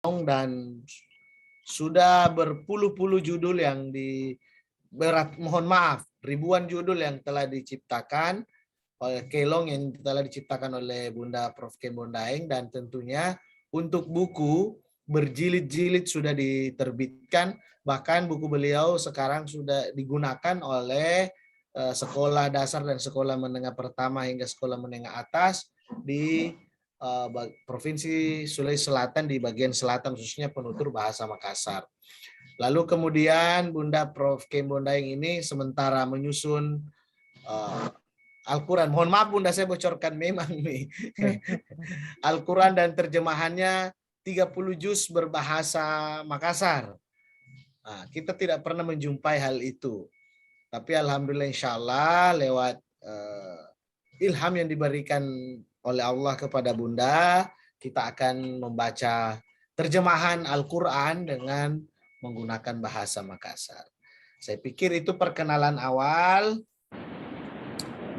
dan sudah berpuluh-puluh judul yang mohon maaf, ribuan judul yang telah diciptakan oleh Kelong, yang telah diciptakan oleh Bunda Prof. Kem Bondaeng, dan tentunya untuk buku berjilid-jilid sudah diterbitkan, bahkan buku beliau sekarang sudah digunakan oleh sekolah dasar dan sekolah menengah pertama hingga sekolah menengah atas di Provinsi Sulawesi Selatan, di bagian selatan khususnya penutur bahasa Makassar. Lalu kemudian Bunda Prof. Kem Bondaeng ini sementara menyusun Al-Quran. Mohon maaf Bunda, saya bocorkan memang nih. Al-Quran dan terjemahannya 30 juz berbahasa Makassar. Nah, kita tidak pernah menjumpai hal itu. Tapi alhamdulillah insya Allah lewat ilham yang diberikan oleh Allah kepada Bunda, kita akan membaca terjemahan Al-Quran dengan menggunakan bahasa Makassar. Saya pikir itu perkenalan awal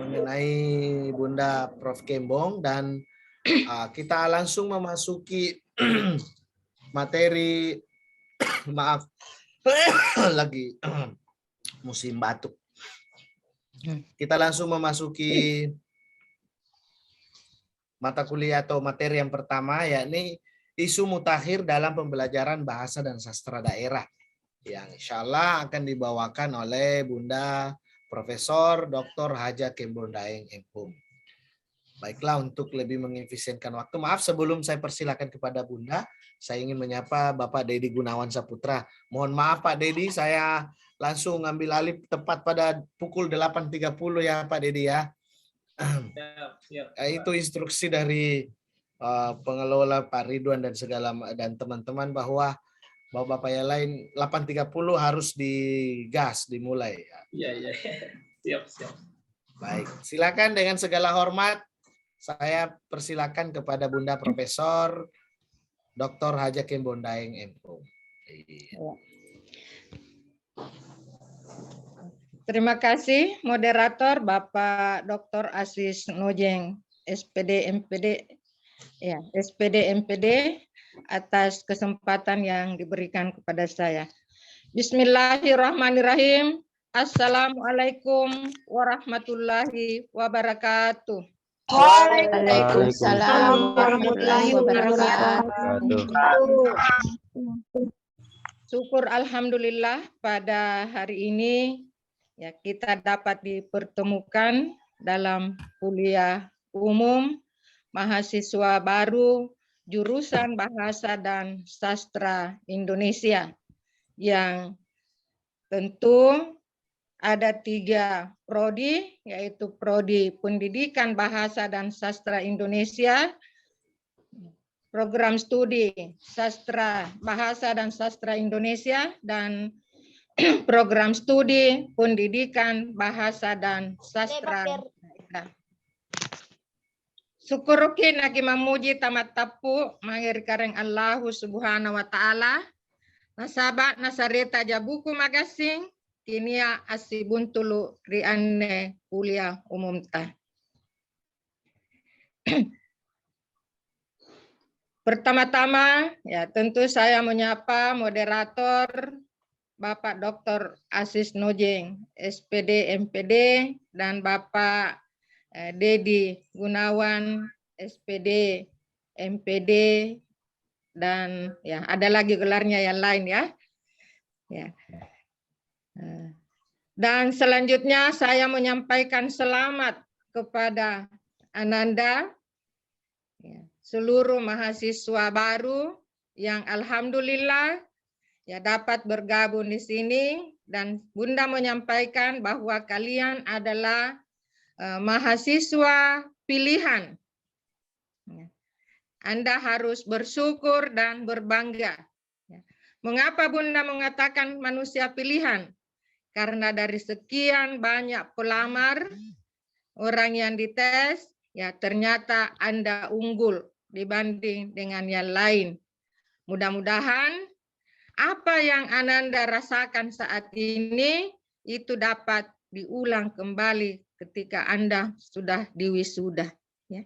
mengenai Bunda Prof. Kembong, dan kita langsung memasuki materi. Maaf, lagi musim batuk. Kita langsung memasuki mata kuliah atau materi yang pertama, yakni isu mutakhir dalam pembelajaran bahasa dan sastra daerah, yang insya Allah akan dibawakan oleh Bunda Profesor Dr. Haja Kem Bondaeng MPhum. Baiklah, untuk lebih mengefisienkan waktu, maaf sebelum saya persilakan kepada Bunda, saya ingin menyapa Bapak Dedi Gunawan Saputra. Mohon maaf Pak Dedi, saya langsung ngambil alih tepat pada pukul 8.30 ya Pak Dedi ya. Siap. Itu instruksi dari pengelola Pak Ridwan dan teman-teman bahwa bapak-bapak yang lain 8.30 harus digas dimulai. Iya. Siap. Baik, silakan dengan segala hormat saya persilakan kepada Bunda Profesor Dr. Haja Kem Bondaeng MPhum. Terima kasih moderator Bapak Dr. Aziz Nojeng, SPD MPD atas kesempatan yang diberikan kepada saya. Bismillahirrahmanirrahim. Assalamualaikum warahmatullahi wabarakatuh. Waalaikumsalam warahmatullahi wabarakatuh. Syukur alhamdulillah pada hari ini ya kita dapat dipertemukan dalam kuliah umum mahasiswa baru jurusan Bahasa dan Sastra Indonesia, yang tentu ada 3 prodi, yaitu Prodi Pendidikan Bahasa dan Sastra Indonesia, Program Studi Sastra Bahasa dan Sastra Indonesia, dan Program Studi Pendidikan Bahasa dan Sastra Daerah. Syukurukin aki mamuji tamat tapu mangir kareng Allahu subhanahu wa ta'ala. Nasaba nasareta jabuku magasing kinia asibuntulu rianne kuliah umum ta. Pertama-tama ya tentu saya menyapa moderator Bapak Dr. Aziz Nojeng, SPD MPD, dan Bapak Dedi Gunawan, SPD MPD, dan ya ada lagi gelarnya yang lain ya. Dan selanjutnya saya menyampaikan selamat kepada Ananda, seluruh mahasiswa baru yang alhamdulillah ya dapat bergabung di sini, dan Bunda menyampaikan bahwa kalian adalah mahasiswa pilihan. Anda harus bersyukur dan berbangga. Mengapa Bunda mengatakan manusia pilihan? Karena dari sekian banyak pelamar, orang yang dites, ya ternyata Anda unggul dibanding dengan yang lain. Mudah-mudahan apa yang Ananda rasakan saat ini itu dapat diulang kembali ketika Anda sudah diwisuda. Ya.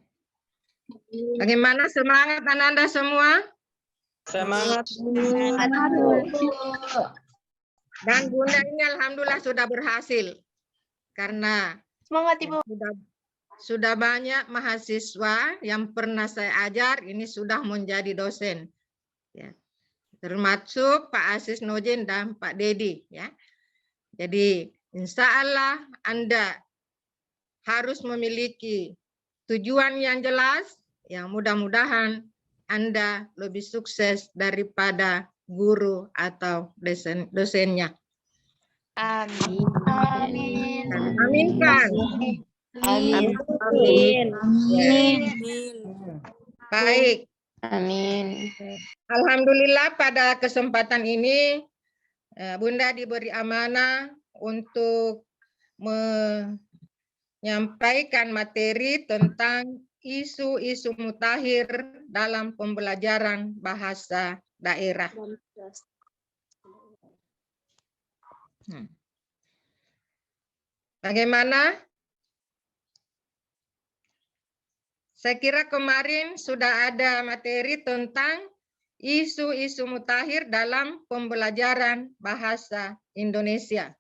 Bagaimana semangat Ananda semua? Semangat. Dan Bunda ini alhamdulillah sudah berhasil. Karena Semangat Ibu. sudah banyak mahasiswa yang pernah saya ajar ini sudah menjadi dosen. Ya. Termasuk Pak Asis Nojin dan Pak Dedi. Ya. Jadi insya Allah Anda harus memiliki tujuan yang jelas, yang mudah-mudahan Anda lebih sukses daripada guru atau dosennya. Amin. Amin. Aminkan. Amin. Baik. Amin. Alhamdulillah pada kesempatan ini Bunda diberi amanah untuk menyampaikan materi tentang isu-isu mutakhir dalam pembelajaran bahasa daerah. Bagaimana? Saya kira kemarin sudah ada materi tentang isu-isu mutakhir dalam pembelajaran bahasa Indonesia.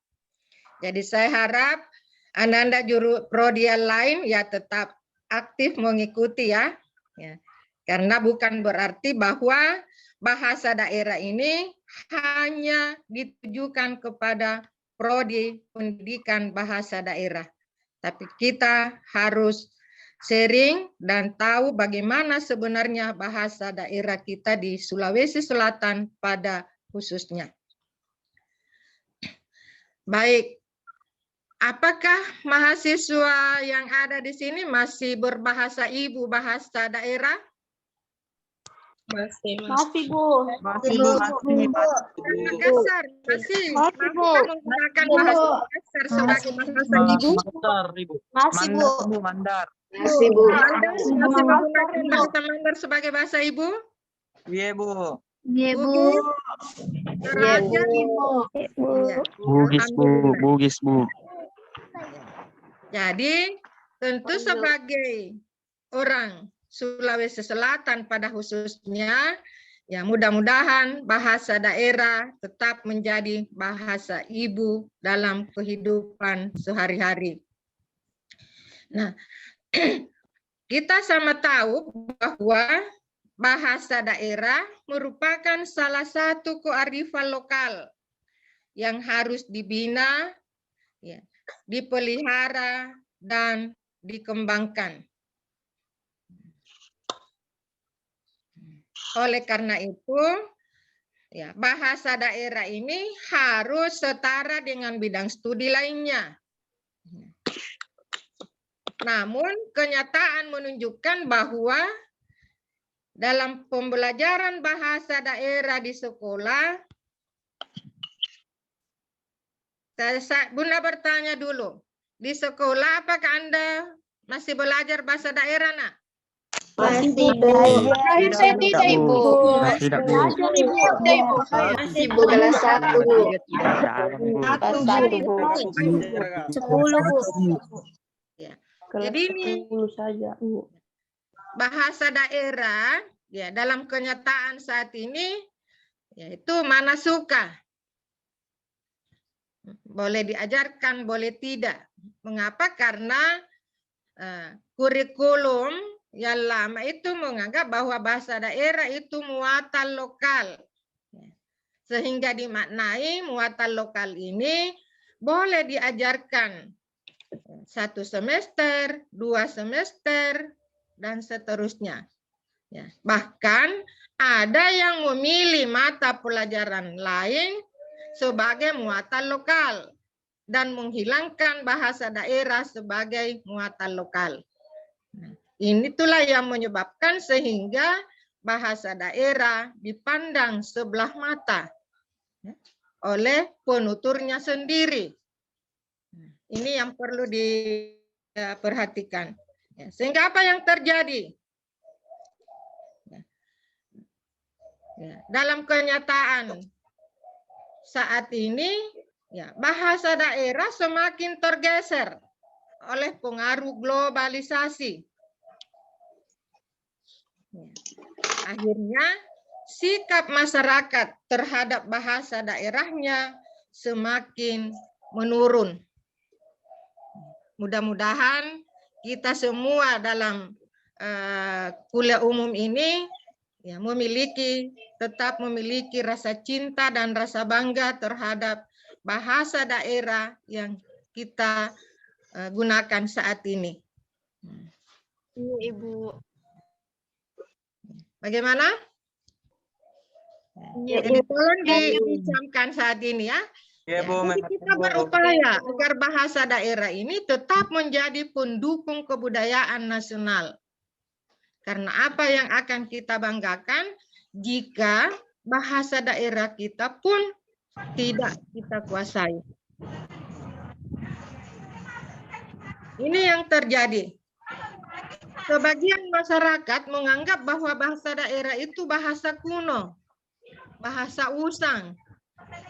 Jadi saya harap Anda juru prodi yang lain ya tetap aktif mengikuti ya. Karena bukan berarti bahwa bahasa daerah ini hanya ditujukan kepada prodi pendidikan bahasa daerah. Tapi kita harus sharing dan tahu bagaimana sebenarnya bahasa daerah kita di Sulawesi Selatan pada khususnya. Baik, apakah mahasiswa yang ada di sini masih berbahasa ibu bahasa daerah? Masih Bu. Makassar masih menggunakan bahasa Makassar sebagai bahasa ibu. Masih Bu. Mandar. Masih menggunakan bahasa Mandar sebagai bahasa ibu? Iya, Bu. Bugis, Toraja, Bugis, Bu. Jadi tentu sebagai orang Sulawesi Selatan pada khususnya, ya mudah-mudahan bahasa daerah tetap menjadi bahasa ibu dalam kehidupan sehari-hari. Nah, kita sama tahu bahwa bahasa daerah merupakan salah satu kearifan lokal yang harus dibina, ya, dipelihara, dan dikembangkan. Oleh karena itu, ya, bahasa daerah ini harus setara dengan bidang studi lainnya. Namun kenyataan menunjukkan bahwa dalam pembelajaran bahasa daerah di sekolah, Bunda bertanya dulu, di sekolah apakah Anda masih belajar bahasa daerah, Nak? Masih Bu. Saya tidak Ibu. Tidak, Bu. Masih Bu kelas 1 Bu. Kelas 1 Bu. 10 Bu. Ya. Jadi ini saja Bu. bahasa daerah ya dalam kenyataan saat ini yaitu mana suka. Boleh diajarkan, boleh tidak. Mengapa? Karena kurikulum yang lama itu menganggap bahwa bahasa daerah itu muatan lokal. Sehingga dimaknai muatan lokal ini boleh diajarkan 1 semester, 2 semester, dan seterusnya. Ya, bahkan ada yang memilih mata pelajaran lain sebagai muatan lokal dan menghilangkan bahasa daerah sebagai muatan lokal. Itulah yang menyebabkan sehingga bahasa daerah dipandang sebelah mata oleh penuturnya sendiri. Ini yang perlu diperhatikan. Sehingga apa yang terjadi? Dalam kenyataan saat ini, bahasa daerah semakin tergeser oleh pengaruh globalisasi. Akhirnya sikap masyarakat terhadap bahasa daerahnya semakin menurun. Mudah-mudahan kita semua dalam kuliah umum ini ya, tetap memiliki rasa cinta dan rasa bangga terhadap bahasa daerah yang kita gunakan saat ini. Iya, Ibu. Bagaimana? Iya, Jadi Ibu. tolong diucapkan saat ini ya. Iya, Ya, Bu. jadi kita berupaya agar bahasa daerah ini tetap menjadi pendukung kebudayaan nasional. Karena apa yang akan kita banggakan jika bahasa daerah kita pun tidak kita kuasai. Ini yang terjadi. Sebagian masyarakat menganggap bahwa bahasa daerah itu bahasa kuno, bahasa usang,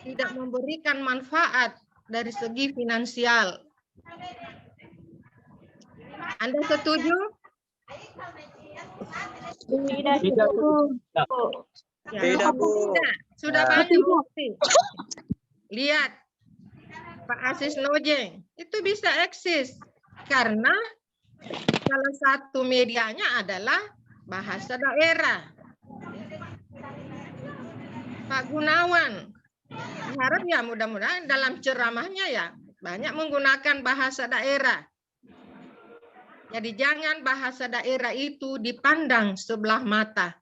tidak memberikan manfaat dari segi finansial. Anda setuju? Tidak, Tidak, Bu. Ya, Tidak, Bu. tidak. Sudah banyak bukti. Lihat, Pak Asis Nojeng, itu bisa eksis karena salah satu medianya adalah bahasa daerah. Pak Gunawan, harap ya mudah-mudahan dalam ceramahnya ya banyak menggunakan bahasa daerah. Jadi jangan bahasa daerah itu dipandang sebelah mata.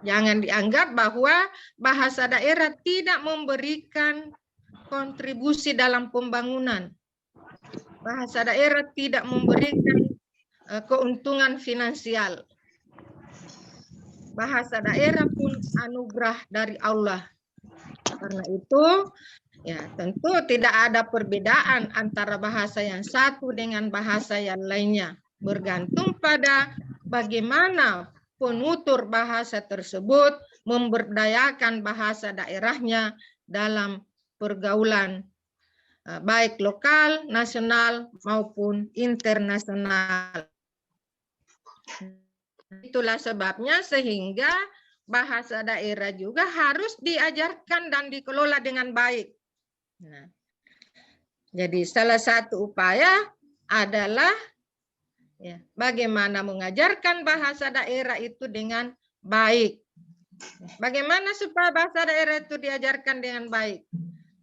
Jangan dianggap bahwa bahasa daerah tidak memberikan kontribusi dalam pembangunan. Bahasa daerah tidak memberikan keuntungan finansial. Bahasa daerah pun anugerah dari Allah. Karena itu, ya tentu tidak ada perbedaan antara bahasa yang satu dengan bahasa yang lainnya. Bergantung pada bagaimana penutur bahasa tersebut memberdayakan bahasa daerahnya dalam pergaulan baik lokal, nasional maupun internasional. Itulah sebabnya sehingga bahasa daerah juga harus diajarkan dan dikelola dengan baik. Nah, jadi salah satu upaya adalah ya, bagaimana mengajarkan bahasa daerah itu dengan baik. Bagaimana supaya bahasa daerah itu diajarkan dengan baik?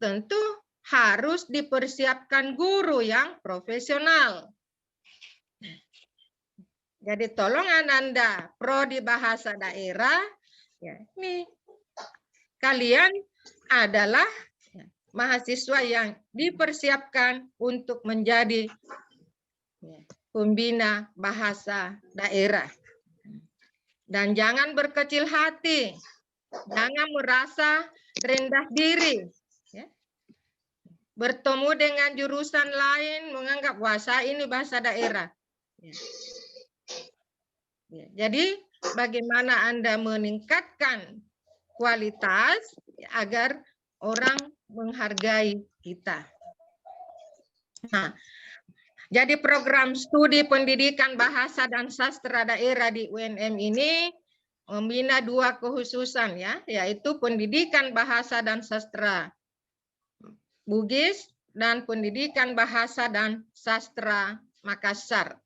Tentu harus dipersiapkan guru yang profesional. Jadi tolong Ananda, prodi bahasa daerah, ya, ini kalian adalah ya, mahasiswa yang dipersiapkan untuk menjadi ya, pembina bahasa daerah. Dan jangan berkecil hati, jangan merasa rendah diri. Ya. Bertemu dengan jurusan lain, menganggap bahasa ini bahasa daerah. Ya. Ya, jadi bagaimana Anda meningkatkan kualitas agar orang menghargai kita. Nah, jadi program studi pendidikan bahasa dan sastra daerah di UNM ini membina dua kekhususan ya, yaitu pendidikan bahasa dan sastra Bugis dan pendidikan bahasa dan sastra Makassar.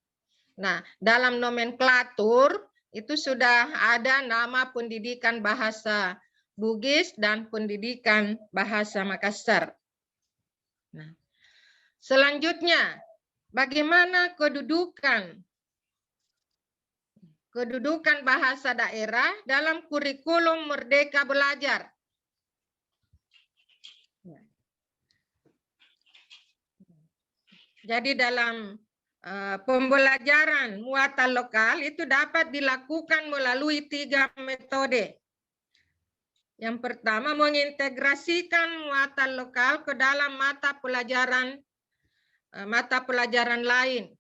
Nah, dalam nomenklatur itu sudah ada nama pendidikan bahasa Bugis dan pendidikan bahasa Makassar. Nah, selanjutnya, bagaimana kedudukan bahasa daerah dalam kurikulum Merdeka Belajar? Jadi dalam pembelajaran muatan lokal itu dapat dilakukan melalui 3 metode. Yang pertama, mengintegrasikan muatan lokal ke dalam mata pelajaran lain.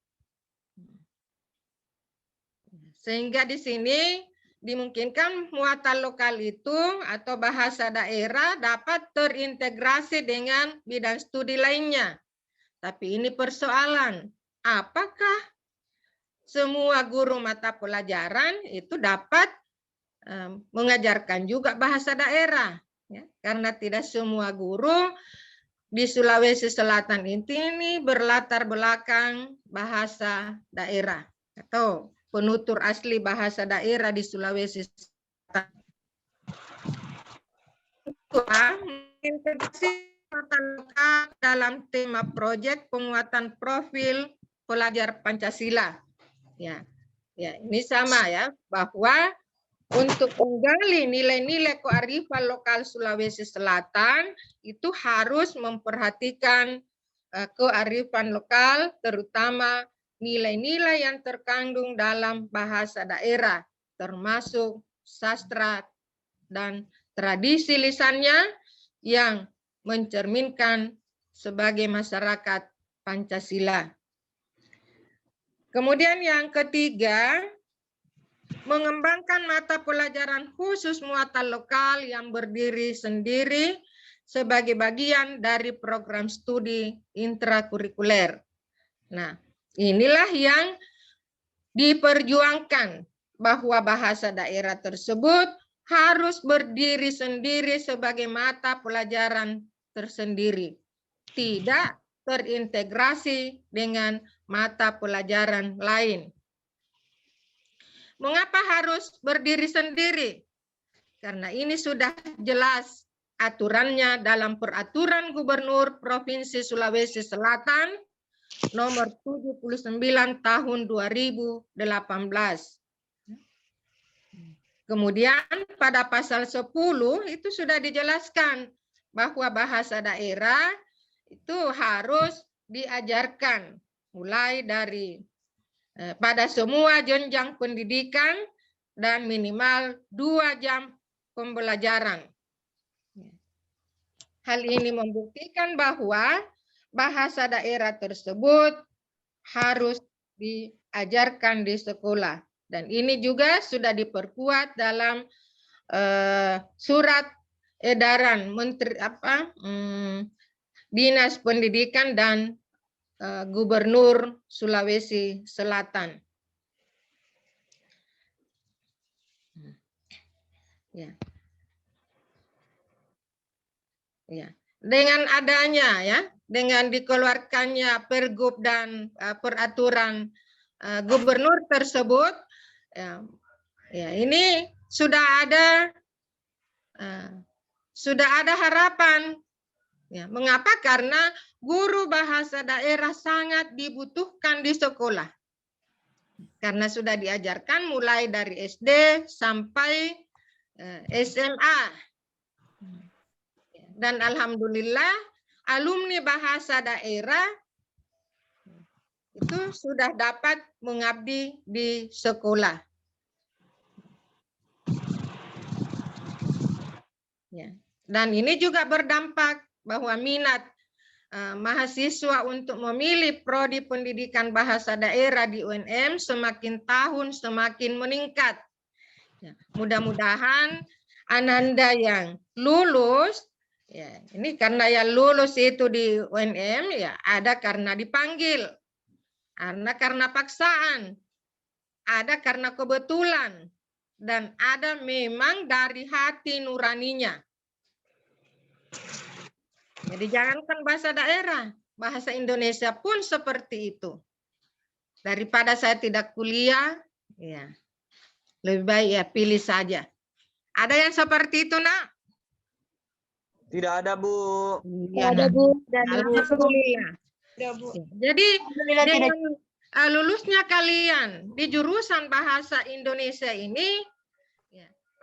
Sehingga di sini dimungkinkan muatan lokal itu atau bahasa daerah dapat terintegrasi dengan bidang studi lainnya. Tapi ini persoalan. Apakah semua guru mata pelajaran itu dapat mengajarkan juga bahasa daerah, ya, karena tidak semua guru di Sulawesi Selatan ini berlatar belakang bahasa daerah atau penutur asli bahasa daerah di Sulawesi Selatan. Integrasi dalam tema proyek penguatan profil pelajar Pancasila. Ya, ini sama ya, bahwa untuk menggali nilai-nilai kearifan lokal Sulawesi Selatan itu harus memperhatikan kearifan lokal, terutama nilai-nilai yang terkandung dalam bahasa daerah, termasuk sastra dan tradisi lisannya yang mencerminkan sebagai masyarakat Pancasila. Kemudian yang ketiga, mengembangkan mata pelajaran khusus muatan lokal yang berdiri sendiri sebagai bagian dari program studi intrakurikuler. Nah, inilah yang diperjuangkan, bahwa bahasa daerah tersebut harus berdiri sendiri sebagai mata pelajaran tersendiri, tidak terintegrasi dengan mata pelajaran lain. Mengapa harus berdiri sendiri? Karena ini sudah jelas aturannya dalam Peraturan Gubernur Provinsi Sulawesi Selatan nomor 79 tahun 2018. Kemudian pada pasal 10 itu sudah dijelaskan bahwa bahasa daerah itu harus diajarkan mulai dari pada semua jenjang pendidikan dan minimal 2 jam pembelajaran. Hal ini membuktikan bahwa bahasa daerah tersebut harus diajarkan di sekolah. Dan ini juga sudah diperkuat dalam surat edaran Menteri Dinas Pendidikan dan Gubernur Sulawesi Selatan. Ya. Ya. Dengan adanya dengan dikeluarkannya pergub dan peraturan gubernur tersebut, ini sudah ada harapan. Ya, mengapa? Karena guru bahasa daerah sangat dibutuhkan di sekolah. Karena sudah diajarkan mulai dari SD sampai SMA. Dan alhamdulillah alumni bahasa daerah itu sudah dapat mengabdi di sekolah. Ya. Dan ini juga berdampak bahwa minat mahasiswa untuk memilih prodi pendidikan bahasa daerah di UNM semakin tahun semakin meningkat. Ya. Mudah-mudahan Ananda yang lulus, ya, ini karena yang lulus itu di UNM ya ada karena dipanggil, ada karena paksaan, ada karena kebetulan, dan ada memang dari hati nuraninya. Jadi jangankan bahasa daerah, bahasa Indonesia pun seperti itu. Daripada saya tidak kuliah, ya lebih baik ya pilih saja. Ada yang seperti itu, Nak? Tidak ada, Bu. Ya, ada, Bu. Alhamdulillah. Jadi dengan lulusnya kalian di jurusan bahasa Indonesia ini,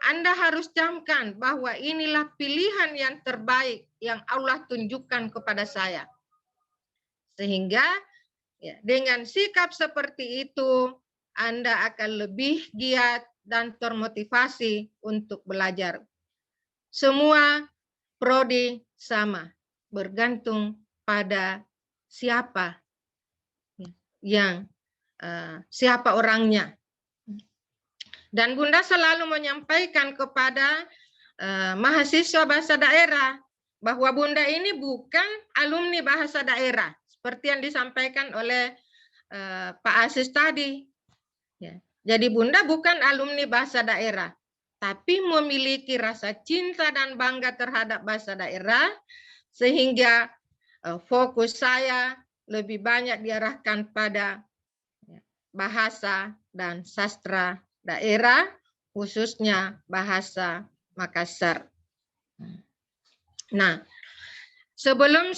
Anda harus camkan bahwa inilah pilihan yang terbaik yang Allah tunjukkan kepada saya. Sehingga dengan sikap seperti itu, Anda akan lebih giat dan termotivasi untuk belajar. Semua prodi sama, bergantung pada siapa siapa orangnya. Dan Bunda selalu menyampaikan kepada mahasiswa bahasa daerah bahwa Bunda ini bukan alumni bahasa daerah seperti yang disampaikan oleh Pak Asis tadi. Ya. Jadi Bunda bukan alumni bahasa daerah, tapi memiliki rasa cinta dan bangga terhadap bahasa daerah, sehingga fokus saya lebih banyak diarahkan pada bahasa dan sastra daerah, khususnya bahasa Makassar. Nah, sebelum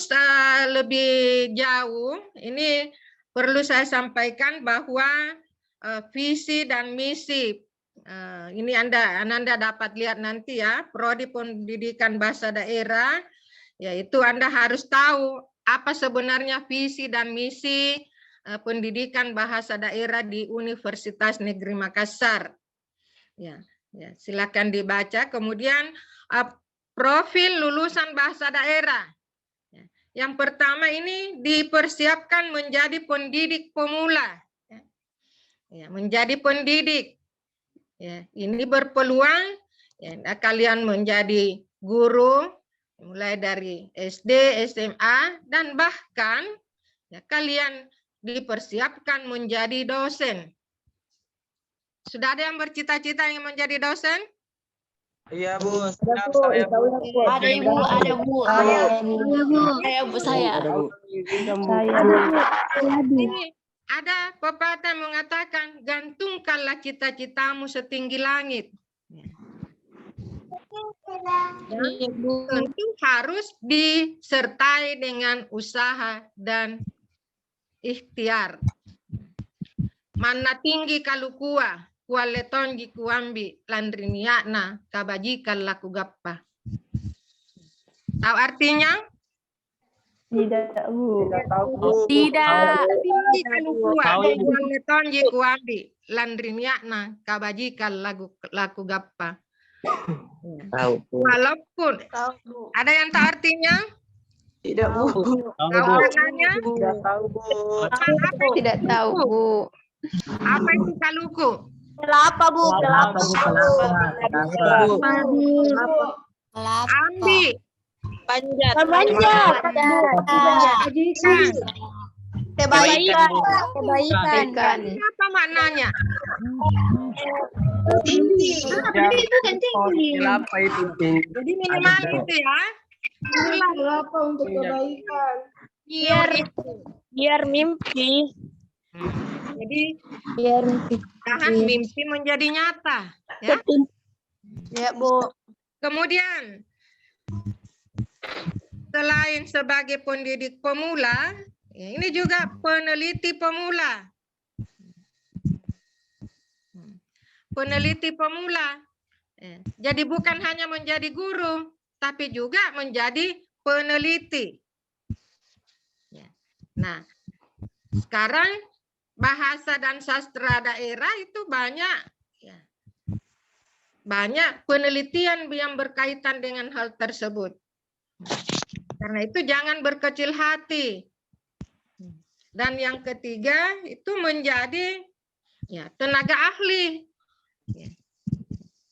lebih jauh, ini perlu saya sampaikan bahwa visi dan misi ini Anda dapat lihat nanti ya, Prodi Pendidikan Bahasa Daerah, yaitu Anda harus tahu apa sebenarnya visi dan misi pendidikan bahasa daerah di Universitas Negeri Makassar. Ya, silakan dibaca. Kemudian profil lulusan bahasa daerah. Yang pertama ini dipersiapkan menjadi pendidik pemula. Ya, menjadi pendidik. Ya, ini berpeluang ya, kalian menjadi guru mulai dari SD, SMA, dan bahkan ya, kalian dipersiapkan menjadi dosen. Sudah ada yang bercita-cita ingin menjadi dosen? Iya, Bu. Ada Ibu, ada Bu. Saya Bu saya. Ini ada pepatah mengatakan, gantungkanlah cita-citamu setinggi langit. Tentu harus disertai dengan usaha dan ikhtiar. Mana tinggi kalau kuale tonji kuambi landriniakna kabajikan laku gappa. Tahu artinya? Tidak, Bu. Tidak. Tinggi kalau kuale tonji kuambi landriniakna kabajikan laku gappa. Walaupun ada yang tahu artinya? Tidak, Bu. Tahu maknanya? Tidak tahu, Bu. Tidak tahu, Bu. Apa itu kaluku? Kelapa, Bu. Kelapa. Ambi. Panjat. Kebaikan. Kebaikan. Apa maknanya? Tinggi. Itu kan tinggi. Kelapa itu tinggi. Jadi minimal itu ya. Kelapa untuk kebaikan. Biar mimpi. jadi Biar mimpi. tahan mimpi menjadi nyata. Ya. Ya, Bu. Kemudian selain sebagai pendidik pemula, ini juga peneliti pemula. Peneliti pemula. Jadi bukan hanya menjadi guru, tapi juga menjadi peneliti. Nah, sekarang bahasa dan sastra daerah itu banyak penelitian yang berkaitan dengan hal tersebut. Karena itu jangan berkecil hati. Dan yang ketiga itu menjadi tenaga ahli.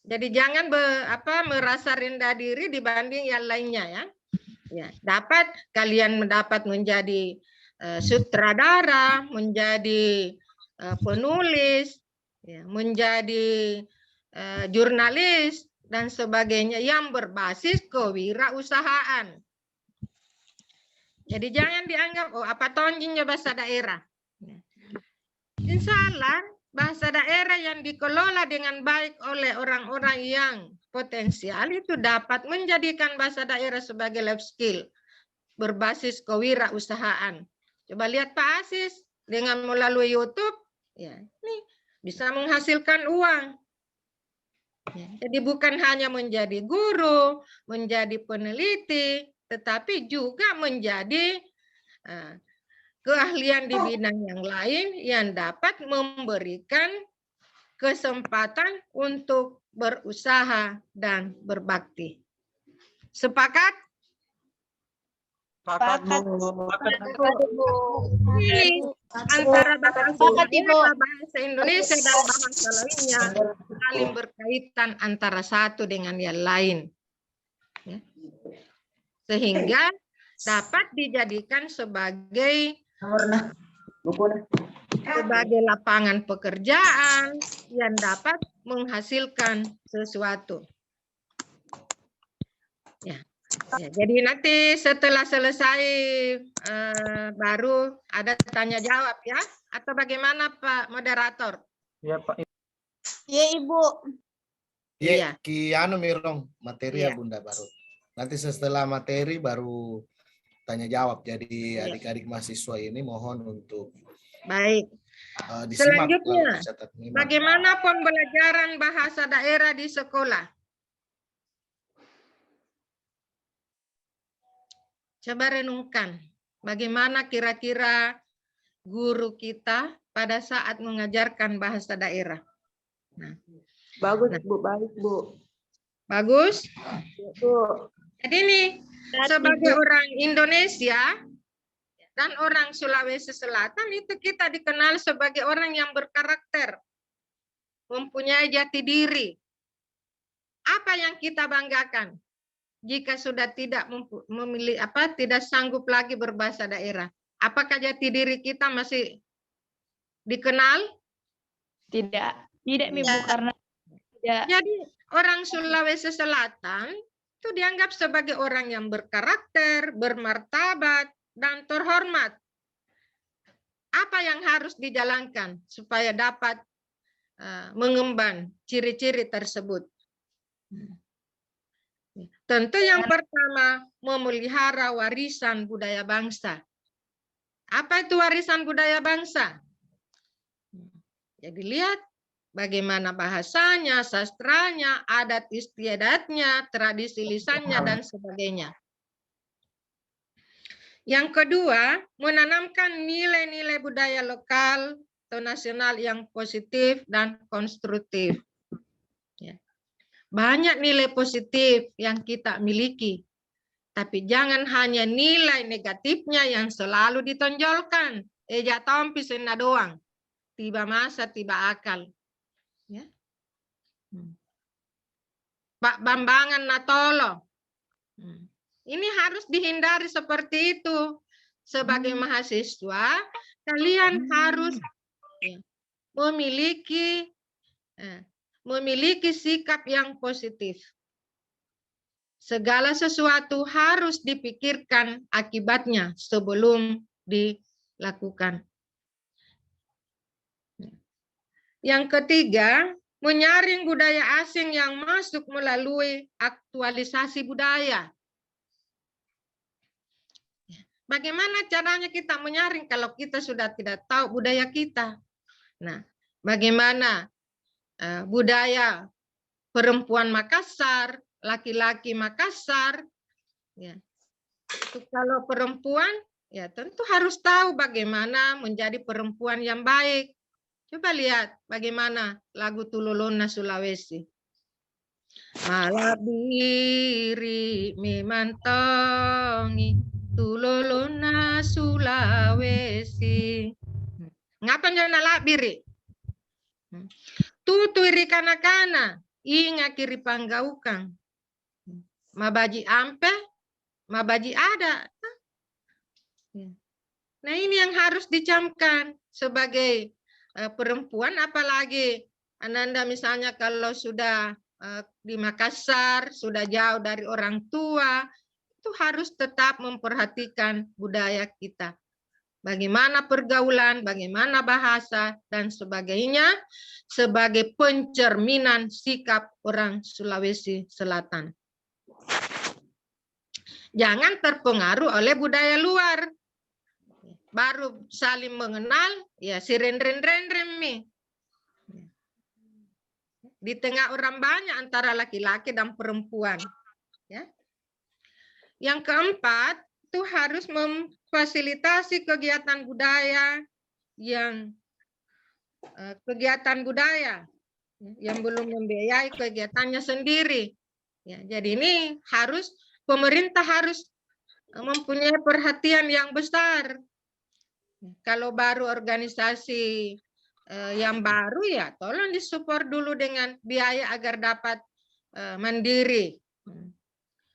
Jadi jangan merasa rendah diri dibanding yang lainnya ya. Kalian mendapat menjadi sutradara, menjadi penulis, menjadi jurnalis dan sebagainya yang berbasis kewirausahaan. Jadi jangan dianggap apa tonjinya bahasa daerah. Insya Allah bahasa daerah yang dikelola dengan baik oleh orang-orang yang potensial itu dapat menjadikan bahasa daerah sebagai life skill berbasis kewirausahaan. Coba lihat Pak Asis dengan melalui YouTube, ini bisa menghasilkan uang. Jadi bukan hanya menjadi guru, menjadi peneliti, tetapi juga menjadi keahlian di bidang yang lain yang dapat memberikan kesempatan untuk berusaha dan berbakti. Sepakat? Sepakat, Bu. Antara bahasa Indonesia dan bahasa lainnya saling berkaitan antara satu dengan yang lain. Sehingga dapat dijadikan sebagai lapangan pekerjaan yang dapat menghasilkan sesuatu. Ya. Jadi nanti setelah selesai baru ada tanya jawab ya, atau bagaimana Pak Moderator? Ya Pak. Ya Ibu. Iya. Kianu mirong materi ya Iya. Bunda baru. Nanti setelah materi baru tanya jawab. Jadi Iya. adik-adik mahasiswa ini mohon untuk Baik. disimak lalu Selanjutnya, dicatat. bagaimana pembelajaran bahasa daerah di sekolah? Coba renungkan, bagaimana kira-kira guru kita pada saat mengajarkan bahasa daerah? Nah, Bagus Bu, baik Bu. bagus. Bu. Jadi ini sebagai orang Indonesia dan orang Sulawesi Selatan itu kita dikenal sebagai orang yang berkarakter, mempunyai jati diri. Apa yang kita banggakan jika sudah tidak tidak sanggup lagi berbahasa daerah? Apakah jati diri kita masih dikenal? Tidak. Tidak Ibu karena tidak. Jadi orang Sulawesi Selatan itu dianggap sebagai orang yang berkarakter, bermartabat, dan terhormat. Apa yang harus dijalankan supaya dapat mengemban ciri-ciri tersebut? Tentu yang pertama, memelihara warisan budaya bangsa. Apa itu warisan budaya bangsa? Jadi lihat bagaimana bahasanya, sastranya, adat istiadatnya, tradisi lisannya, dan sebagainya. Yang kedua, menanamkan nilai-nilai budaya lokal atau nasional yang positif dan konstruktif. Banyak nilai positif yang kita miliki, tapi jangan hanya nilai negatifnya yang selalu ditonjolkan. Eja tompi sena doang, tiba masa, tiba akal. Ya. Pak Bambangan Natolo. Ini harus dihindari seperti itu. Sebagai mahasiswa, kalian harus memiliki sikap yang positif. Segala sesuatu harus dipikirkan akibatnya sebelum dilakukan. Yang ketiga, menyaring budaya asing yang masuk melalui aktualisasi budaya. Bagaimana caranya kita menyaring kalau kita sudah tidak tahu budaya kita? Nah, bagaimana budaya perempuan Makassar, laki-laki Makassar? Ya. Kalau perempuan, ya tentu harus tahu bagaimana menjadi perempuan yang baik. Coba lihat bagaimana lagu Tululona Sulawesi. Malabiri memantongi Tululona Sulawesi. Ngapa nyo nalabiri? Tutu iri kana-kana, inga kiri panggaukang. Mabaji ampe, mabaji ada. Nah ini yang harus dicamkan sebagai perempuan, apalagi Ananda misalnya kalau sudah di Makassar, sudah jauh dari orang tua, itu harus tetap memperhatikan budaya kita. Bagaimana pergaulan, bagaimana bahasa, dan sebagainya sebagai pencerminan sikap orang Sulawesi Selatan. Jangan terpengaruh oleh budaya luar. Baru saling mengenal, ya si ren-ren mi. Di tengah orang banyak antara laki-laki dan perempuan. Ya. Yang keempat, itu harus memfasilitasi kegiatan budaya yang belum membiayai kegiatannya sendiri. Ya, jadi ini pemerintah harus mempunyai perhatian yang besar. Kalau baru organisasi yang baru ya tolong disupport dulu dengan biaya agar dapat mandiri.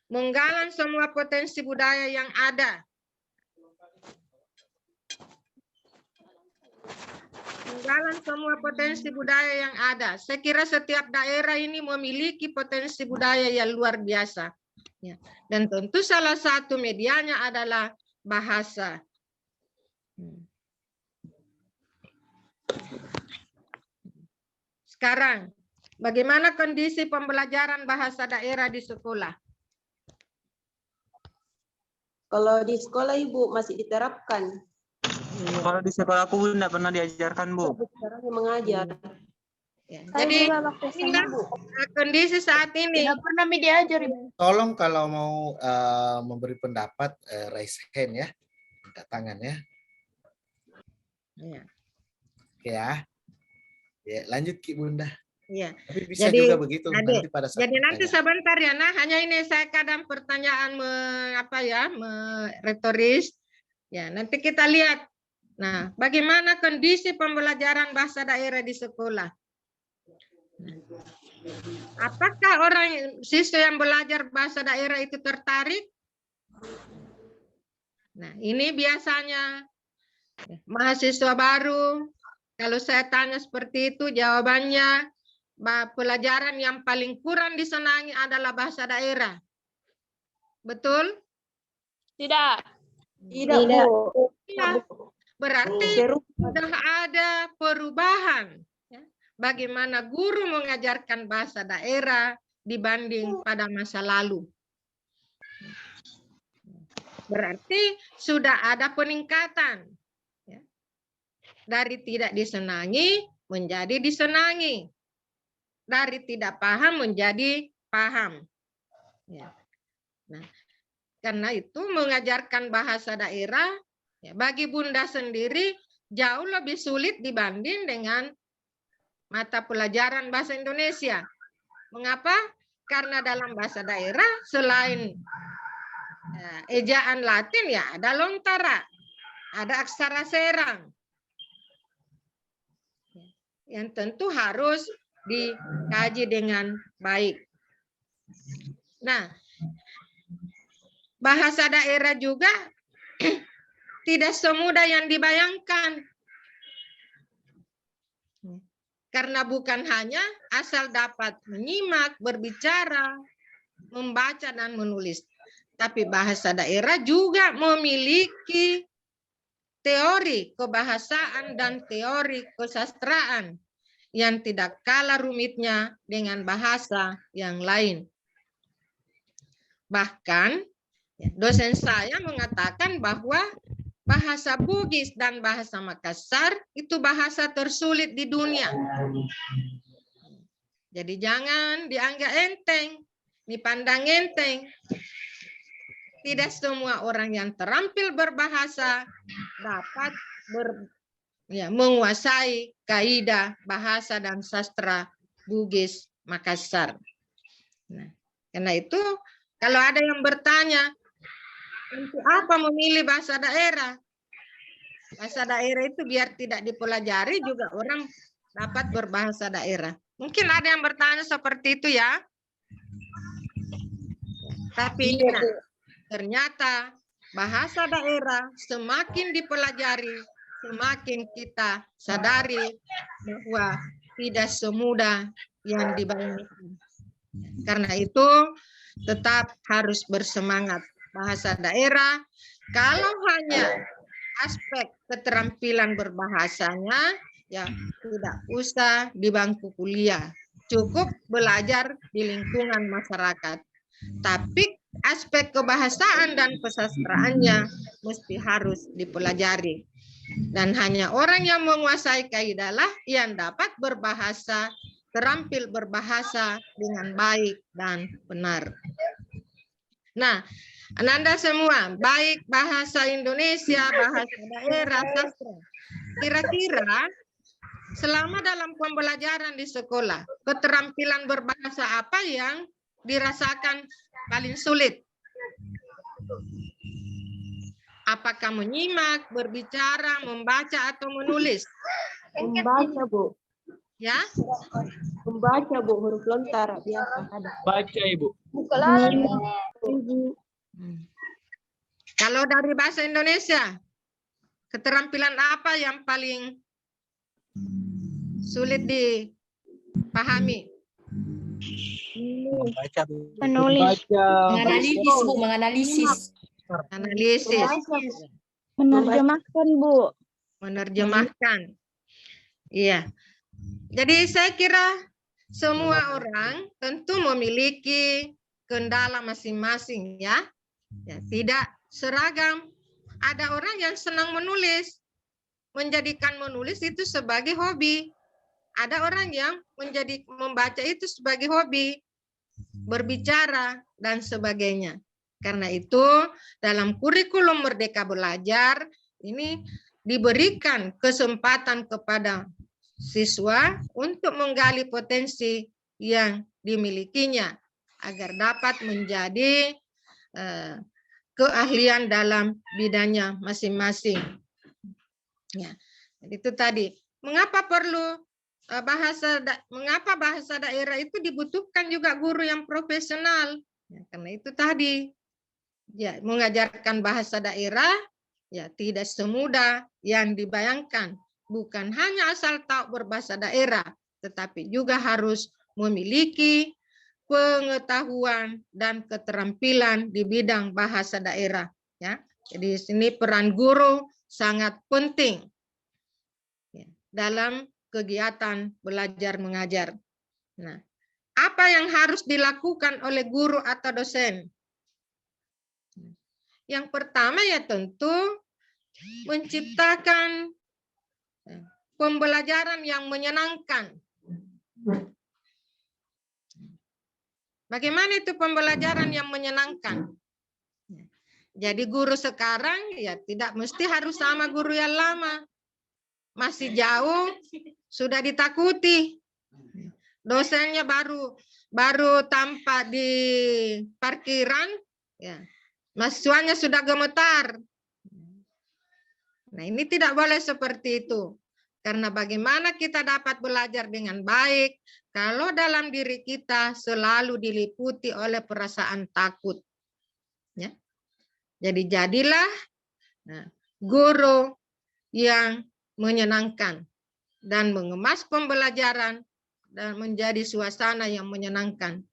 Menggalang semua potensi budaya yang ada. Menggalang semua potensi budaya yang ada. Saya kira setiap daerah ini memiliki potensi budaya yang luar biasa. Ya. Dan tentu salah satu medianya adalah bahasa. Sekarang, bagaimana kondisi pembelajaran bahasa daerah di sekolah? Kalau di sekolah Ibu masih diterapkan. Kalau di sekolahku Bunda pernah diajarkan, Bu. Cara mengajar. Ya. Saya Jadi juga waktu inilah SMA, Bu. kondisi saat ini. Tidak pernah diajar, Ibu. Tolong kalau mau memberi pendapat raise hand ya, angkat tangan ya. Ya. Oke ya. Ya, lanjut Ki Bunda. Ya. Tapi bisa Jadi, juga begitu nanti pada saat Jadi nanti pertanyaan. sebentar ya, nah hanya ini saya kadang pertanyaan retoris. Ya, nanti kita lihat. Nah, bagaimana kondisi pembelajaran bahasa daerah di sekolah? Apakah orang siswa yang belajar bahasa daerah itu tertarik? Nah, ini biasanya mahasiswa baru. Kalau saya tanya seperti itu, jawabannya pelajaran yang paling kurang disenangi adalah bahasa daerah. Betul? Tidak. Tidak, Bu. Ya, berarti sudah ada perubahan. Ya. Bagaimana guru mengajarkan bahasa daerah dibanding pada masa lalu. Berarti sudah ada peningkatan. Ya. Dari tidak disenangi menjadi disenangi. Dari tidak paham menjadi paham. Ya. Nah, karena itu mengajarkan bahasa daerah ya, bagi Bunda sendiri jauh lebih sulit dibanding dengan mata pelajaran bahasa Indonesia. Mengapa? Karena dalam bahasa daerah selain ejaan Latin ya ada lontara, ada aksara serang. Yang tentu harus dikaji dengan baik. Nah, bahasa daerah juga tidak semudah yang dibayangkan. Karena bukan hanya asal dapat menyimak, berbicara, membaca, dan menulis. Tapi bahasa daerah juga memiliki teori kebahasaan dan teori kesastraan yang tidak kalah rumitnya dengan bahasa yang lain. Bahkan dosen saya mengatakan bahwa bahasa Bugis dan bahasa Makassar itu bahasa tersulit di dunia. Jadi jangan dianggap enteng, dipandang enteng. Tidak semua orang yang terampil berbahasa dapat menguasai kaidah bahasa dan sastra Bugis Makassar. Nah, karena itu kalau ada yang bertanya, untuk apa memilih bahasa daerah? Bahasa daerah itu biar tidak dipelajari juga orang dapat berbahasa daerah. Mungkin ada yang bertanya seperti itu ya. Tapi ingat, ternyata bahasa daerah semakin dipelajari, semakin kita sadari bahwa tidak semudah yang dibayangkan. Karena itu tetap harus bersemangat. Bahasa daerah, kalau hanya aspek keterampilan berbahasanya, ya tidak usah di bangku kuliah. Cukup belajar di lingkungan masyarakat. Tapi aspek kebahasaan dan kesastraannya mesti harus dipelajari. Dan hanya orang yang menguasai kaidah lah yang dapat berbahasa, terampil berbahasa dengan baik dan benar. Nah, Ananda semua, baik bahasa Indonesia, bahasa daerah, sastra. Kira-kira selama dalam pembelajaran di sekolah, keterampilan berbahasa apa yang dirasakan paling sulit? Apakah menyimak, berbicara, membaca, atau menulis? Membaca, Bu. Ya? Membaca, Bu. Huruf lontar biasa ada. Baca, Ibu. Buka lagi. Kalau dari bahasa Indonesia, keterampilan apa yang paling sulit dipahami. Membaca. Menulis. Menganalisis, Bu, menganalisis. Analisis, Menerjemahkan, Bu. menerjemahkan. Iya. Jadi saya kira semua orang tentu memiliki kendala masing-masing ya. Ya, tidak seragam. Ada orang yang senang menulis, menjadikan menulis itu sebagai hobi. Ada orang yang membaca itu sebagai hobi, berbicara dan sebagainya. Karena itu dalam kurikulum Merdeka Belajar ini diberikan kesempatan kepada siswa untuk menggali potensi yang dimilikinya agar dapat menjadi keahlian dalam bidangnya masing-masing. Ya, itu tadi. Mengapa perlu mengapa bahasa daerah itu dibutuhkan juga guru yang profesional? Ya, karena itu tadi. Ya, mengajarkan bahasa daerah ya tidak semudah yang dibayangkan. Bukan hanya asal tahu berbahasa daerah, tetapi juga harus memiliki pengetahuan dan keterampilan di bidang bahasa daerah. Ya, jadi di sini peran guru sangat penting ya, dalam kegiatan belajar mengajar. Nah, apa yang harus dilakukan oleh guru atau dosen? Yang pertama ya tentu menciptakan pembelajaran yang menyenangkan. Bagaimana itu pembelajaran yang menyenangkan? Jadi guru sekarang ya tidak mesti harus sama guru yang lama. Masih jauh sudah ditakuti. Dosennya baru tampak di parkiran ya. Mahasiswanya sudah gemetar. Nah, ini tidak boleh seperti itu. Karena bagaimana kita dapat belajar dengan baik kalau dalam diri kita selalu diliputi oleh perasaan takut. Ya. Jadi jadilah guru yang menyenangkan dan mengemas pembelajaran dan menjadi suasana yang menyenangkan.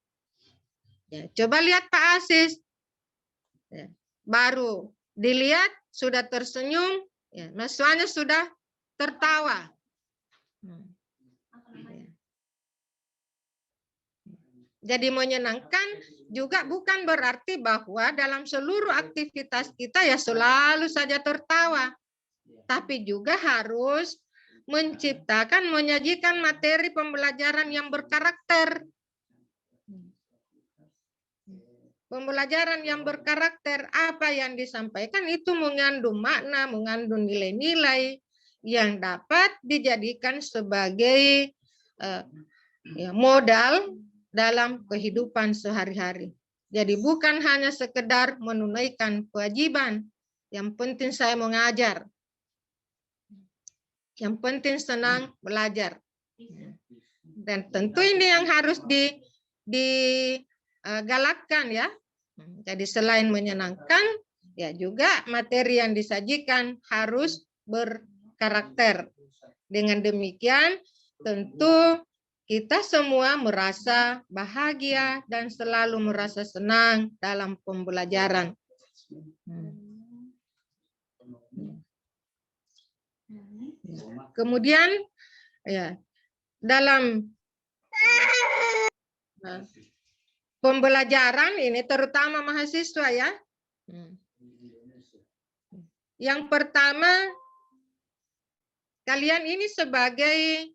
Ya, coba lihat Pak Asis. Ya, baru dilihat sudah tersenyum, ya, mahasiswanya sudah tertawa. Jadi menyenangkan juga bukan berarti bahwa dalam seluruh aktivitas kita ya selalu saja tertawa. Tapi juga harus menciptakan, menyajikan materi pembelajaran yang berkarakter. Pembelajaran yang berkarakter, apa yang disampaikan itu mengandung makna, mengandung nilai-nilai yang dapat dijadikan sebagai modal dalam kehidupan sehari-hari. Jadi bukan hanya sekedar menunaikan kewajiban, yang penting saya mengajar, yang penting senang belajar. Dan tentu ini yang harus digalakkan ya. Jadi selain menyenangkan, ya juga materi yang disajikan harus berkarakter. Dengan demikian, tentu kita semua merasa bahagia dan selalu merasa senang dalam pembelajaran. Kemudian, ya dalam pembelajaran ini terutama mahasiswa ya. Yang pertama, kalian ini sebagai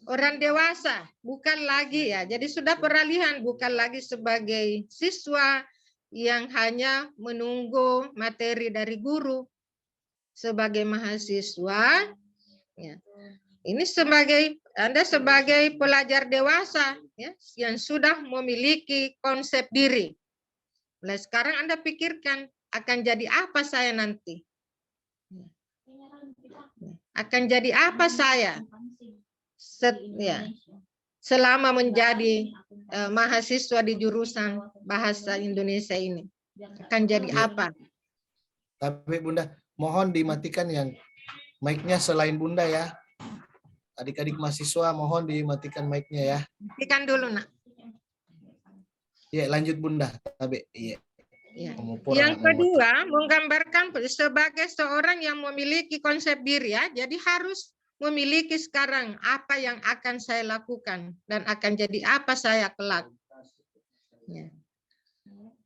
orang dewasa, bukan lagi ya. Jadi sudah peralihan, bukan lagi sebagai siswa yang hanya menunggu materi dari guru. Sebagai mahasiswa, ya, ini Anda sebagai pelajar dewasa ya, yang sudah memiliki konsep diri. Mulai sekarang Anda pikirkan akan jadi apa saya nanti. Akan jadi apa saya selama menjadi mahasiswa di jurusan bahasa Indonesia ini. Akan jadi apa? Tapi Bunda, mohon dimatikan yang mic-nya selain Bunda ya. Adik-adik mahasiswa mohon dimatikan mic-nya ya. Matikan dulu, Nak. Ya, lanjut Bunda. Tabe. Iya. Ya. Pemupur Yang anak nomor kedua, menggambarkan sebagai seorang yang memiliki konsep diri ya. Jadi harus memiliki sekarang apa yang akan saya lakukan dan akan jadi apa saya kelak. Ya.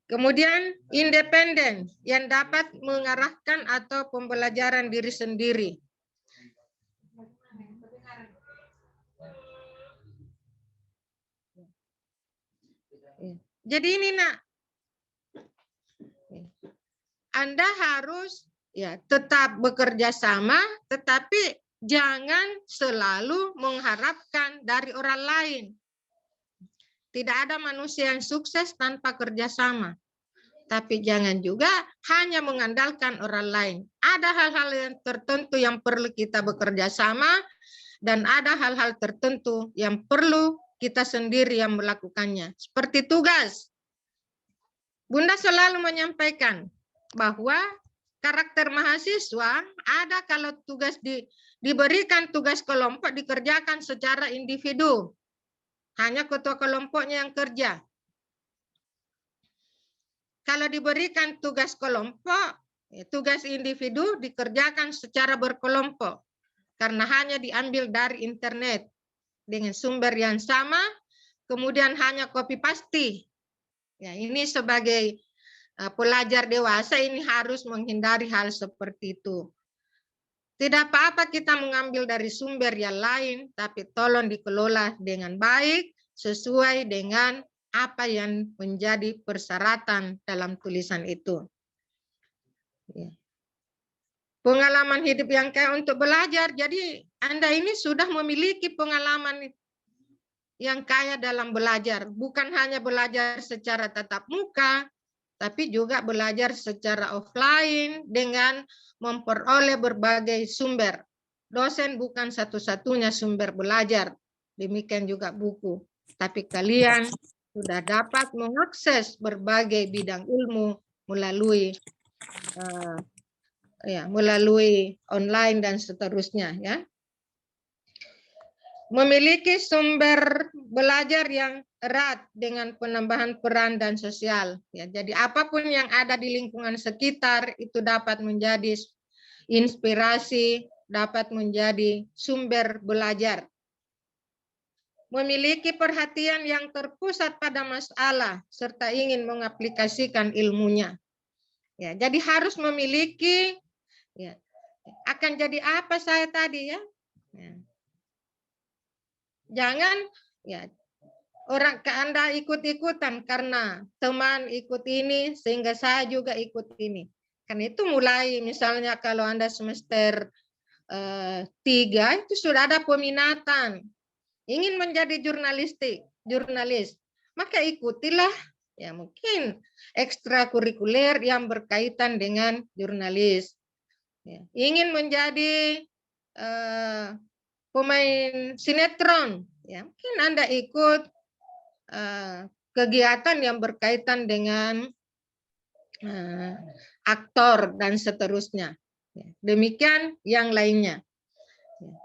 Kemudian independen yang dapat mengarahkan atau pembelajaran diri sendiri. Jadi ini Nak, Anda harus ya tetap bekerja sama, tetapi jangan selalu mengharapkan dari orang lain. Tidak ada manusia yang sukses tanpa kerjasama. Tapi jangan juga hanya mengandalkan orang lain. Ada hal-hal yang tertentu yang perlu kita bekerja sama, dan ada hal-hal tertentu yang perlu kita sendiri yang melakukannya. Seperti tugas. Bunda selalu menyampaikan bahwa karakter mahasiswa ada kalau tugas diberikan tugas kelompok dikerjakan secara individu. Hanya ketua kelompoknya yang kerja. Kalau diberikan tugas kelompok, tugas individu dikerjakan secara berkelompok. Karena hanya diambil dari internet dengan sumber yang sama, kemudian hanya copy paste. Ya, ini sebagai pelajar dewasa ini harus menghindari hal seperti itu. Tidak apa-apa kita mengambil dari sumber yang lain, tapi tolong dikelola dengan baik sesuai dengan apa yang menjadi persyaratan dalam tulisan itu. Ya. Pengalaman hidup yang kaya untuk belajar. Jadi Anda ini sudah memiliki pengalaman yang kaya dalam belajar. Bukan hanya belajar secara tatap muka, tapi juga belajar secara offline dengan memperoleh berbagai sumber. Dosen bukan satu-satunya sumber belajar. Demikian juga buku. Tapi kalian sudah dapat mengakses berbagai bidang ilmu melalui melalui online dan seterusnya ya. Memiliki sumber belajar yang erat dengan penambahan peran dan sosial. Ya, jadi apapun yang ada di lingkungan sekitar itu dapat menjadi inspirasi, dapat menjadi sumber belajar. Memiliki perhatian yang terpusat pada masalah serta ingin mengaplikasikan ilmunya. Ya, jadi harus memiliki ya, akan jadi apa saya tadi ya. Ya. Jangan ya orang ke Anda ikut-ikutan karena teman ikut ini sehingga saya juga ikut ini. Kan itu mulai misalnya kalau Anda semester 3 itu sudah ada peminatan ingin menjadi jurnalis, maka ikutilah ya mungkin ekstrakurikuler yang berkaitan dengan jurnalis. Ya. Ingin menjadi pemain sinetron, ya mungkin Anda ikut kegiatan yang berkaitan dengan aktor dan seterusnya. Demikian yang lainnya.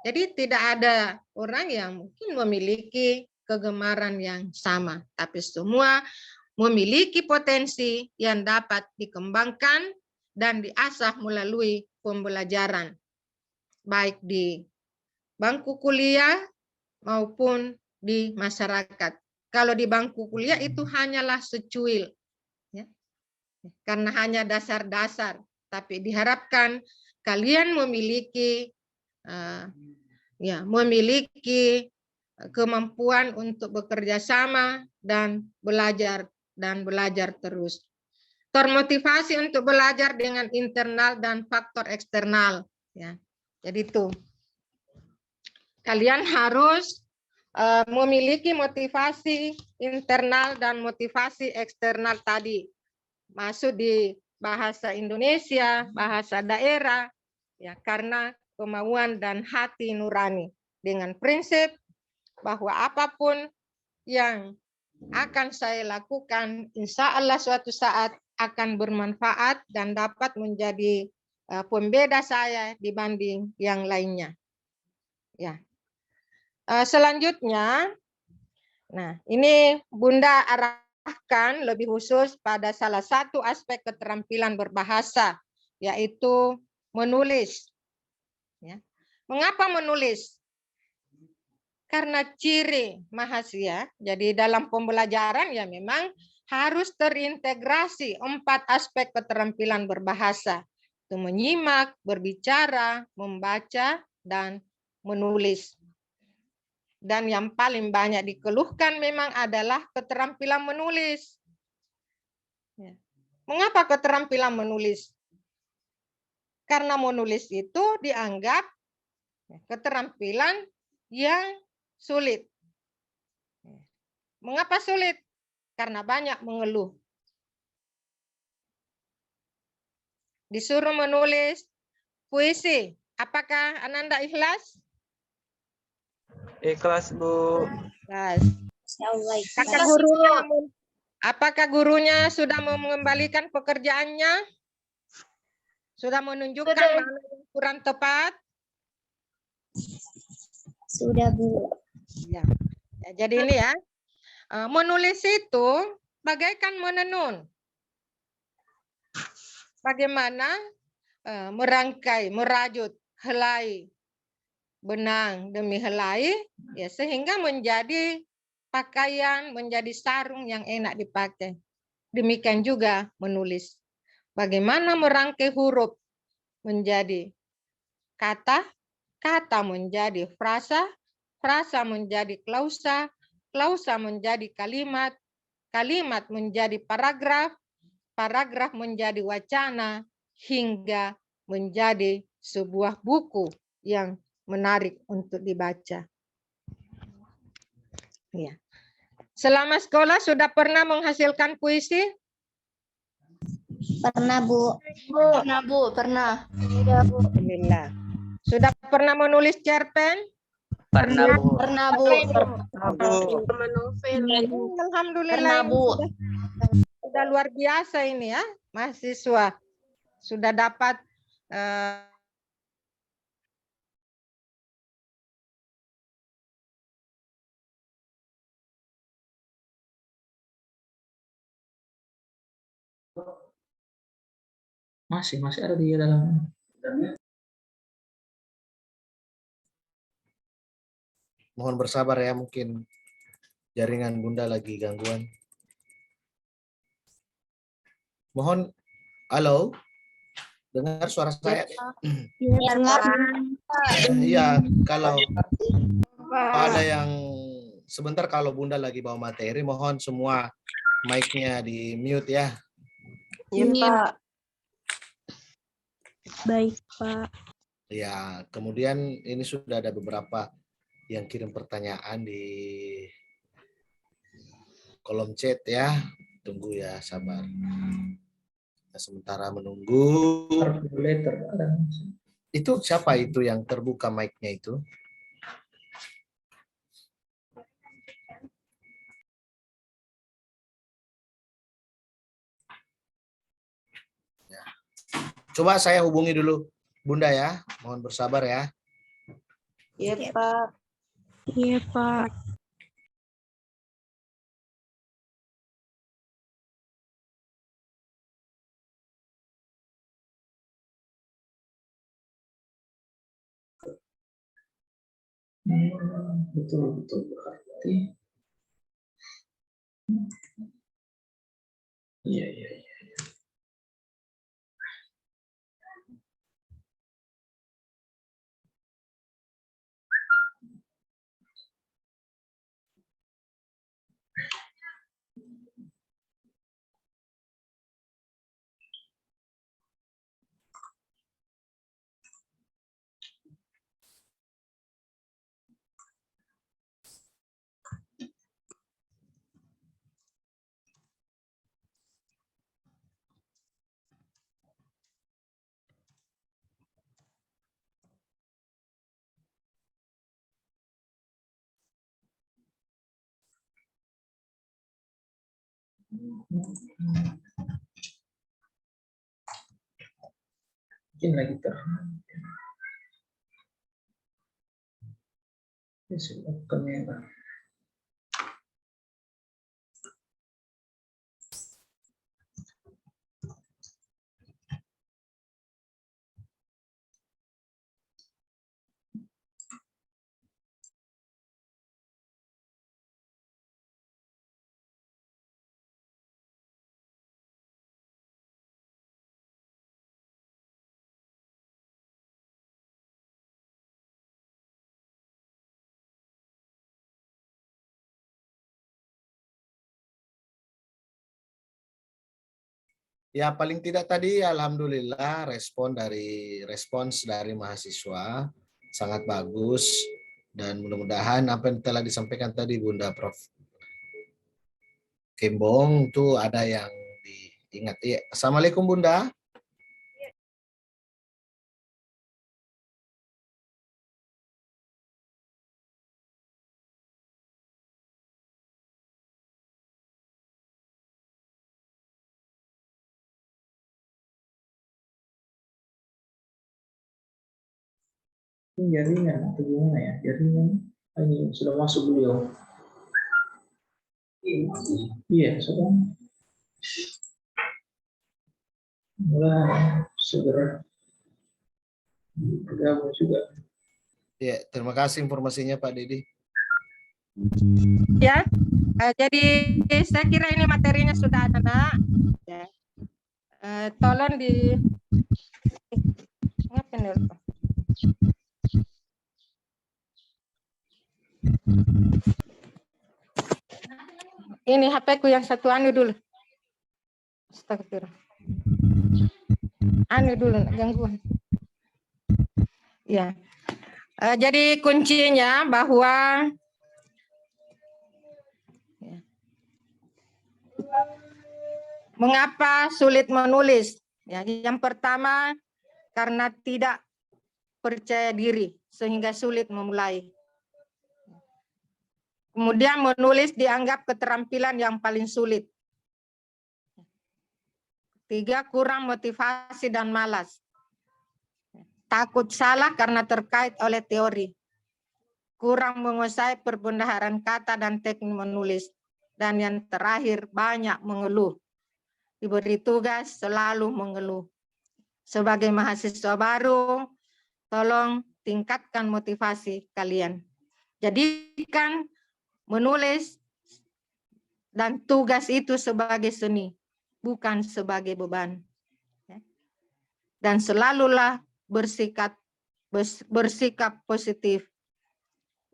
Jadi tidak ada orang yang mungkin memiliki kegemaran yang sama, tapi semua memiliki potensi yang dapat dikembangkan dan diasah melalui pembelajaran, baik di bangku kuliah maupun di masyarakat. Kalau di bangku kuliah itu hanyalah secuil, ya. Karena hanya dasar-dasar. Tapi diharapkan kalian memiliki kemampuan untuk bekerja sama dan belajar terus. Termotivasi untuk belajar dengan internal dan faktor eksternal. Ya, jadi itu. Kalian harus memiliki motivasi internal dan motivasi eksternal tadi. Masuk di bahasa Indonesia, bahasa daerah, ya karena kemauan dan hati nurani. Dengan prinsip bahwa apapun yang akan saya lakukan, insya Allah suatu saat akan bermanfaat dan dapat menjadi pembeda saya dibanding yang lainnya. Ya. Selanjutnya, nah ini Bunda arahkan lebih khusus pada salah satu aspek keterampilan berbahasa, yaitu menulis. Ya. Mengapa menulis? Karena ciri mahasiswa, jadi dalam pembelajaran ya memang harus terintegrasi 4 aspek keterampilan berbahasa. Itu menyimak, berbicara, membaca, dan menulis. Dan yang paling banyak dikeluhkan memang adalah keterampilan menulis. Ya. Mengapa keterampilan menulis? Karena menulis itu dianggap keterampilan yang sulit. Mengapa sulit? Karena banyak mengeluh. Disuruh menulis puisi. Apakah Ananda ikhlas? Ikhlas, Bu. Ikhlas. Apakah gurunya sudah mengembalikan pekerjaannya? Sudah menunjukkan mana yang kurang tepat? Sudah, Bu. Ya. Jadi ini ya, menulis itu bagaikan menenun. Bagaimana merangkai, merajut helai benang demi helai, ya sehingga menjadi pakaian, menjadi sarung yang enak dipakai. Demikian juga menulis. Bagaimana merangkai huruf menjadi kata, kata menjadi frasa, frasa menjadi klausa, klausa menjadi kalimat, kalimat menjadi paragraf, paragraf menjadi wacana, hingga menjadi sebuah buku yang menarik untuk dibaca. Ya. Selama sekolah sudah pernah menghasilkan puisi? Pernah, Bu. Pernah, Bu, pernah. Alhamdulillah. Sudah pernah menulis cerpen? Pernah, Bu. Pernah, Bu. Alhamdulillah. Pernah, Bu. Sudah luar biasa ini ya, mahasiswa. Sudah dapat Masih ada di dalam. Mohon bersabar ya, mungkin jaringan Bunda lagi gangguan. Mohon, halo, dengar suara saya? Iya, kalau ada yang sebentar, kalau Bunda lagi bawa materi, mohon semua mic-nya di mute ya. Iya, Pak. Baik, Pak. Ya, kemudian ini sudah ada beberapa yang kirim pertanyaan di kolom chat ya. Tunggu ya, sabar. Nah, sementara menunggu. Itu siapa itu yang terbuka mic-nya itu? Ya. Coba saya hubungi dulu Bunda ya. Mohon bersabar ya. Iya, Pak. Iya, Pak. Betul berarti. Iya. Mungkin lagi sudah kamera. Ya, paling tidak tadi alhamdulillah respons dari mahasiswa sangat bagus dan mudah-mudahan apa yang telah disampaikan tadi Bunda Prof. Kembong itu ada yang diingat. Ya. Assalamualaikum Bunda. Ini jaringan atau gimana ya? Jaringan ini sudah masuk beliau. Iya, sudah. Mulai segera bergabung juga. Ya, terima kasih informasinya Pak Didi. Ya, jadi saya kira ini materinya sudah ada, Nak. Ya. Tolong di ngapain dulu? Ini HP ku yang satu anu dulu. Astagfirullah. Anu dulu gangguan. Ya. Jadi kuncinya bahwa mengapa sulit menulis? Ya, yang pertama karena tidak percaya diri sehingga sulit memulai. Kemudian menulis dianggap keterampilan yang paling sulit. 3, kurang motivasi dan malas. Takut salah karena terkait oleh teori. Kurang menguasai perbendaharaan kata dan teknik menulis. Dan yang terakhir banyak mengeluh. Diberi tugas selalu mengeluh. Sebagai mahasiswa baru, tolong tingkatkan motivasi kalian. Jadikan menulis dan tugas itu sebagai seni, bukan sebagai beban. Dan selalulah bersikap positif.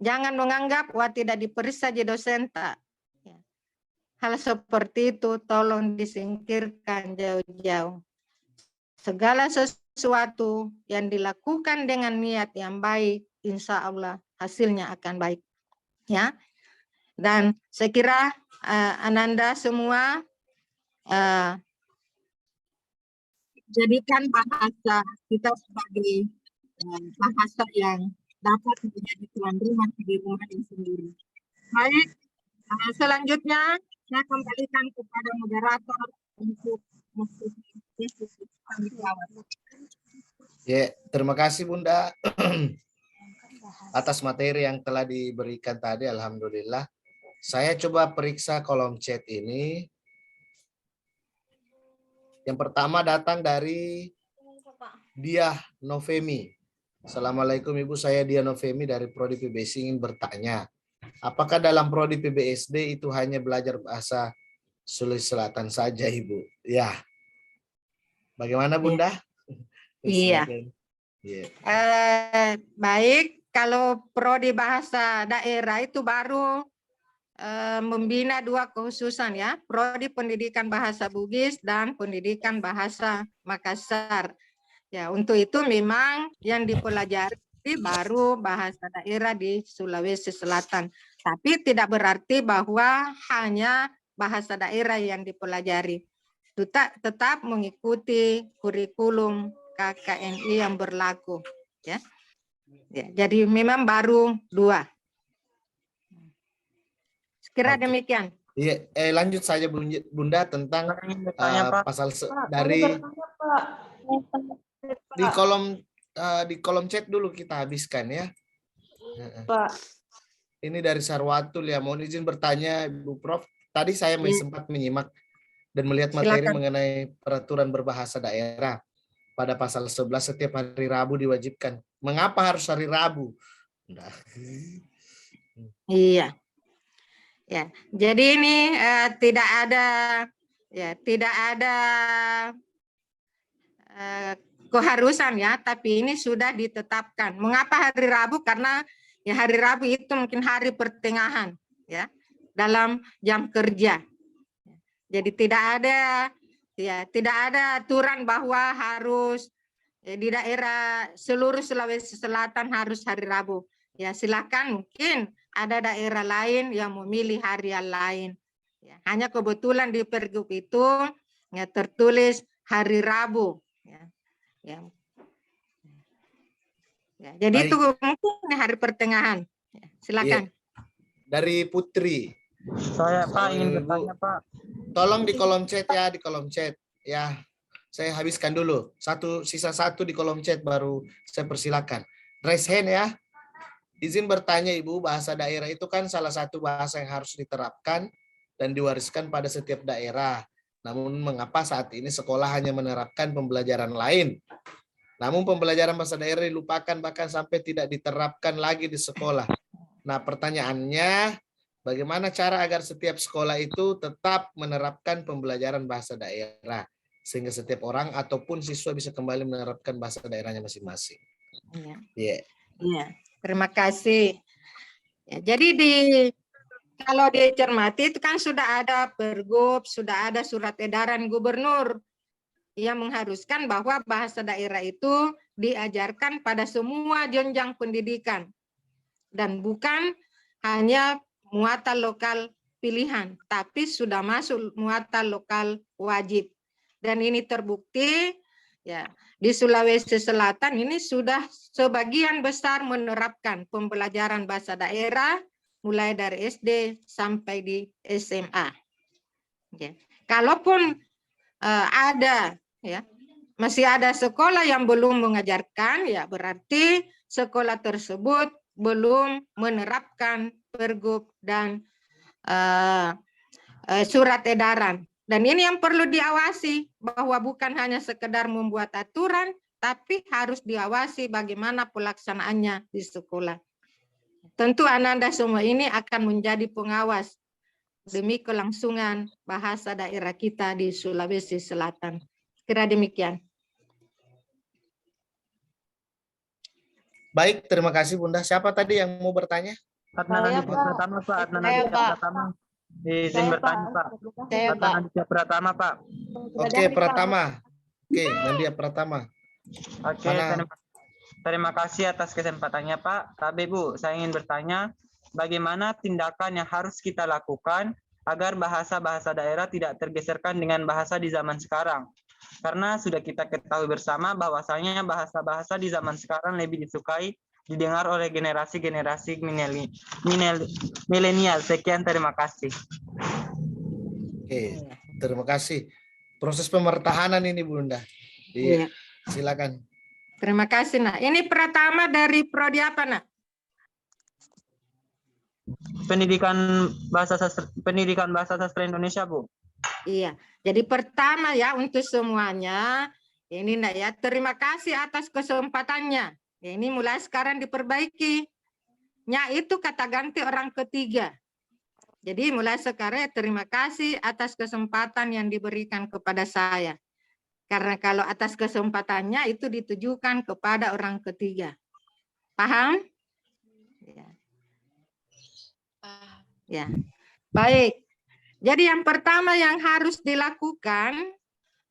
Jangan menganggap wah tidak diperiksa jadi dosen tak. Hal seperti itu tolong disingkirkan jauh-jauh. Segala sesuatu yang dilakukan dengan niat yang baik, insya Allah hasilnya akan baik. Ya. Dan saya kira Ananda semua jadikan bahasa kita sebagai bahasa yang dapat menjadi tuan rumah di rumah ini sendiri. Baik, selanjutnya saya kembalikan kepada moderator untuk Ya, terima kasih Bunda atas materi yang telah diberikan tadi. Alhamdulillah. Saya coba periksa kolom chat ini. Yang pertama datang dari Diah Novemi. Assalamualaikum Ibu, saya Diah Novemi dari Prodi PBSD ingin bertanya. Apakah dalam Prodi PBSD itu hanya belajar bahasa Sulawesi Selatan saja Ibu? Ya. Bagaimana Bunda? Iya. Baik, kalau prodi bahasa daerah itu baru membina 2 kekhususan ya, prodi pendidikan bahasa Bugis dan pendidikan bahasa Makassar. Ya, untuk itu memang yang dipelajari baru bahasa daerah di Sulawesi Selatan. Tapi tidak berarti bahwa hanya bahasa daerah yang dipelajari. Tetap mengikuti kurikulum KKNI yang berlaku ya. Jadi memang baru 2. Sekira demikian. Iya, lanjut saja Bunda tentang pasal dari di kolom chat dulu kita habiskan ya. Pak. Ini dari Sarwatul ya, mohon izin bertanya Ibu Prof. Tadi saya sempat menyimak dan melihat materi mengenai peraturan berbahasa daerah. Pada pasal 11 setiap hari Rabu diwajibkan. Mengapa harus hari Rabu? Nah. Iya. Ya, jadi ini tidak ada keharusan ya, tapi ini sudah ditetapkan. Mengapa hari Rabu? Karena ya hari Rabu itu mungkin hari pertengahan ya dalam jam kerja. Jadi tidak ada aturan bahwa harus di daerah seluruh Sulawesi Selatan harus hari Rabu. Ya silakan, mungkin ada daerah lain yang memilih hari yang lain. Ya, hanya kebetulan di Pergub itu ya tertulis hari Rabu. Ya. Ya, jadi Baik. itu mungkin hari pertengahan. Ya, silakan. Iya. Dari Putri. Saya Pak ingin Ibu, bertanya Pak. tolong di kolom chat ya, di kolom chat ya. Saya habiskan dulu. Sisa satu di kolom chat baru saya persilakan. Raise hand ya. Izin bertanya Ibu, bahasa daerah itu kan salah satu bahasa yang harus diterapkan dan diwariskan pada setiap daerah. Namun mengapa saat ini sekolah hanya menerapkan pembelajaran lain? Namun pembelajaran bahasa daerah dilupakan bahkan sampai tidak diterapkan lagi di sekolah. Nah, pertanyaannya, bagaimana cara agar setiap sekolah itu tetap menerapkan pembelajaran bahasa daerah sehingga setiap orang ataupun siswa bisa kembali menerapkan bahasa daerahnya masing-masing? Iya. Yeah. Iya. Terima kasih. Ya, jadi kalau dicermati itu kan sudah ada Pergub, sudah ada surat edaran gubernur yang mengharuskan bahwa bahasa daerah itu diajarkan pada semua jenjang pendidikan dan bukan hanya muatan lokal pilihan, tapi sudah masuk muatan lokal wajib. Dan ini terbukti ya di Sulawesi Selatan ini sudah sebagian besar menerapkan pembelajaran bahasa daerah mulai dari SD sampai di SMA. Ya. Kalaupun ada ya masih ada sekolah yang belum mengajarkan, ya berarti sekolah tersebut belum menerapkan Pergub dan surat edaran. Dan ini yang perlu diawasi, bahwa bukan hanya sekedar membuat aturan, tapi harus diawasi bagaimana pelaksanaannya di sekolah. Tentu Ananda semua ini akan menjadi pengawas demi kelangsungan bahasa daerah kita di Sulawesi Selatan. Kira demikian. Baik, terima kasih Bunda. Siapa tadi yang mau bertanya? Adnan Saya, Aditya Pak. Pratama Pak. Adnan Saya, Aditya Pak. Pratama. Izin bertanya Pak. Saya, Adnan Pak. Aditya Pratama Pak. Oke, Pratama. Oke, Nandia Pratama. Oke, Mana? terima kasih atas kesempatannya Pak. Tapi Bu, saya ingin bertanya, bagaimana tindakan yang harus kita lakukan agar bahasa-bahasa daerah tidak tergeserkan dengan bahasa di zaman sekarang? Karena sudah kita ketahui bersama bahwasanya bahasa-bahasa di zaman sekarang lebih disukai didengar oleh generasi-generasi milenial. Sekian, terima kasih. Oke, terima kasih. Proses pemertahanan ini Bunda. Iya. Silakan. Terima kasih, Nak. Ini Pratama dari prodi apa, Nak? Pendidikan bahasa sastra Indonesia, Bu. Iya. Jadi pertama ya untuk semuanya, ini Nak ya, terima kasih atas kesempatannya. Ya, ini mulai sekarang diperbaiki. Nya itu kata ganti orang ketiga. Jadi mulai sekarang terima kasih atas kesempatan yang diberikan kepada saya. Karena kalau atas kesempatannya itu ditujukan kepada orang ketiga. Paham? Ya. Ya. Baik. Jadi yang pertama yang harus dilakukan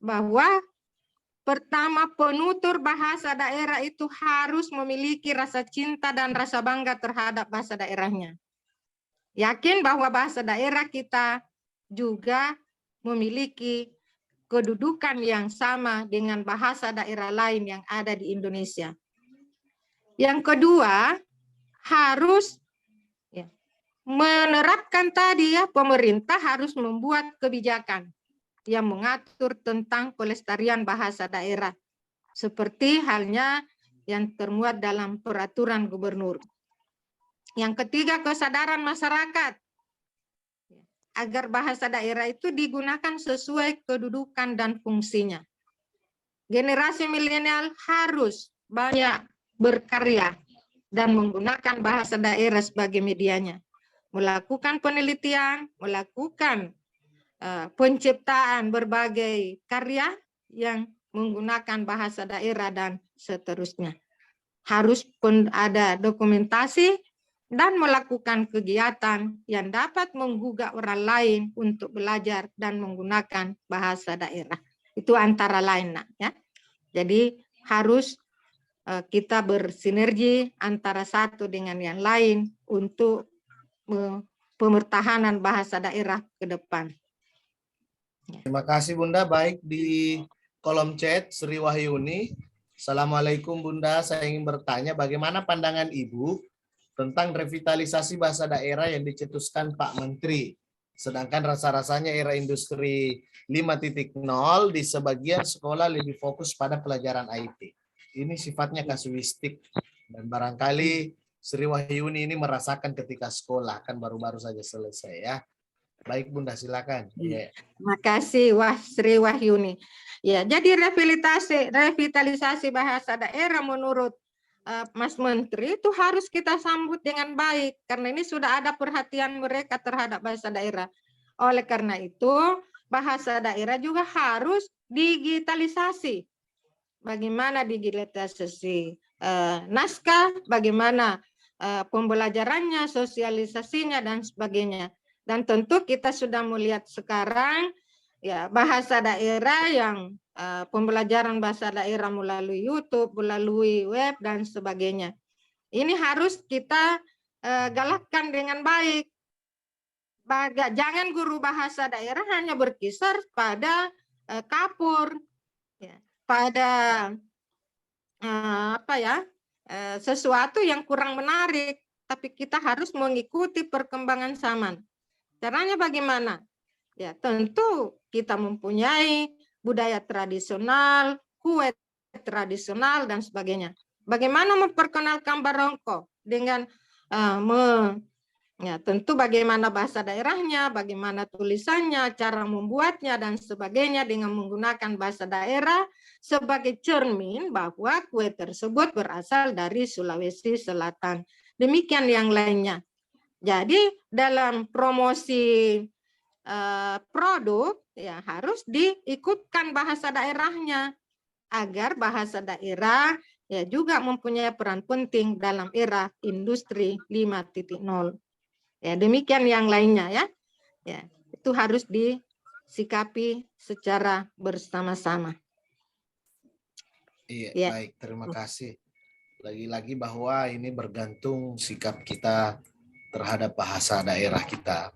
bahwa pertama penutur bahasa daerah itu harus memiliki rasa cinta dan rasa bangga terhadap bahasa daerahnya. Yakin bahwa bahasa daerah kita juga memiliki kedudukan yang sama dengan bahasa daerah lain yang ada di Indonesia. Yang kedua, harus menerapkan tadi ya, pemerintah harus membuat kebijakan yang mengatur tentang pelestarian bahasa daerah seperti halnya yang termuat dalam peraturan gubernur. Yang ketiga, kesadaran masyarakat agar bahasa daerah itu digunakan sesuai kedudukan dan fungsinya. Generasi milenial harus banyak berkarya dan menggunakan bahasa daerah sebagai medianya, melakukan penelitian, melakukan penciptaan berbagai karya yang menggunakan bahasa daerah dan seterusnya. Harus pun ada dokumentasi dan melakukan kegiatan yang dapat menggugah orang lain untuk belajar dan menggunakan bahasa daerah. Itu antara lain, Nak, ya. Jadi harus kita bersinergi antara satu dengan yang lain untuk pemertahanan bahasa daerah ke depan. Terima kasih Bunda. Baik, di kolom chat Sri Wahyuni. Assalamualaikum Bunda, saya ingin bertanya bagaimana pandangan Ibu tentang revitalisasi bahasa daerah yang dicetuskan Pak Menteri. Sedangkan rasa-rasanya era industri 5.0 di sebagian sekolah lebih fokus pada pelajaran IT. Ini sifatnya kasuistik dan barangkali Sri Wahyuni ini merasakan ketika sekolah, kan baru-baru saja selesai ya. Baik Bunda, silakan. Yeah. Terima kasih Sri Wahyuni. Ya, jadi revitalisasi bahasa daerah menurut Mas Menteri itu harus kita sambut dengan baik karena ini sudah ada perhatian mereka terhadap bahasa daerah. Oleh karena itu, bahasa daerah juga harus digitalisasi. Bagaimana digitalisasi naskah, bagaimana pembelajarannya, sosialisasinya dan sebagainya. Dan tentu kita sudah melihat sekarang ya bahasa daerah yang pembelajaran bahasa daerah melalui YouTube, melalui web dan sebagainya. Ini harus kita galakkan dengan baik. Jangan guru bahasa daerah hanya berkisar pada kapur, ya, pada sesuatu yang kurang menarik, tapi kita harus mengikuti perkembangan zaman. Caranya bagaimana? Ya, tentu kita mempunyai budaya tradisional, kue tradisional dan sebagainya. Bagaimana memperkenalkan barongko dengan tentu bagaimana bahasa daerahnya, bagaimana tulisannya, cara membuatnya dan sebagainya dengan menggunakan bahasa daerah sebagai cermin bahwa kue tersebut berasal dari Sulawesi Selatan. Demikian yang lainnya. Jadi dalam promosi produk ya harus diikutkan bahasa daerahnya agar bahasa daerah ya juga mempunyai peran penting dalam era industri 5.0. Ya, demikian yang lainnya ya. Ya, itu harus disikapi secara bersama-sama. Iya, ya. Baik, terima kasih. Lagi-lagi bahwa ini bergantung sikap kita terhadap bahasa daerah kita.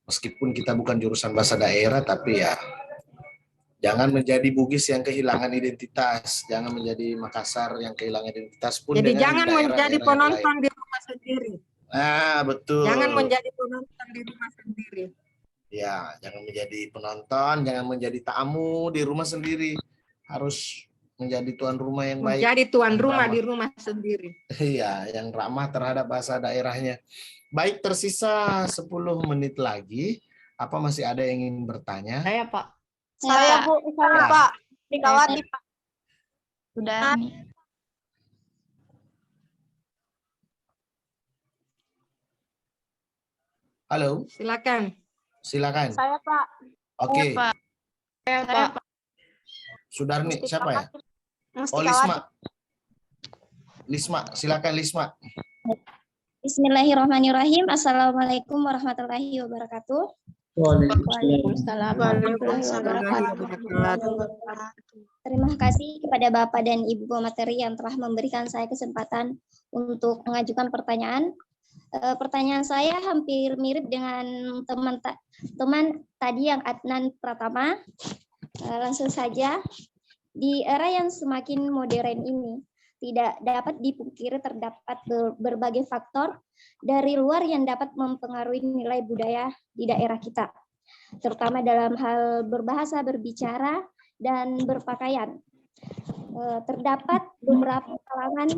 Meskipun kita bukan jurusan bahasa daerah, tapi ya jangan menjadi Bugis yang kehilangan identitas, jangan menjadi Makassar yang kehilangan identitas pun. Jadi dengan jangan menjadi penonton di rumah sendiri. Betul. Jangan menjadi penonton di rumah sendiri. Ya, jangan menjadi penonton, jangan menjadi tamu di rumah sendiri. Harus menjadi tuan rumah yang baik. Menjadi tuan rumah di rumah sendiri. Iya, yang ramah terhadap bahasa daerahnya. Baik, tersisa 10 menit lagi. Apa masih ada yang ingin bertanya? Saya, Pak. Saya, Bu. Saya, Ya. Pak. Dikawati, Pak. Sudah. Halo, Silakan. silakan. Saya, Pak. Oke. Pak. Saya, Pak. Sudarni, siapa ya? Musti Oh, Lisma. Lisma, silakan Lisma. Bismillahirrahmanirrahim. Assalamualaikum warahmatullahi wabarakatuh. Waalaikumsalam. Terima kasih kepada Bapak dan Ibu pemateri yang telah memberikan saya kesempatan untuk mengajukan pertanyaan. Pertanyaan saya hampir mirip dengan teman tadi yang Adnan Pratama. Langsung saja, di era yang semakin modern ini, tidak dapat dipungkiri terdapat berbagai faktor dari luar yang dapat mempengaruhi nilai budaya di daerah kita, terutama dalam hal berbahasa, berbicara, dan berpakaian. terdapat beberapa kalangan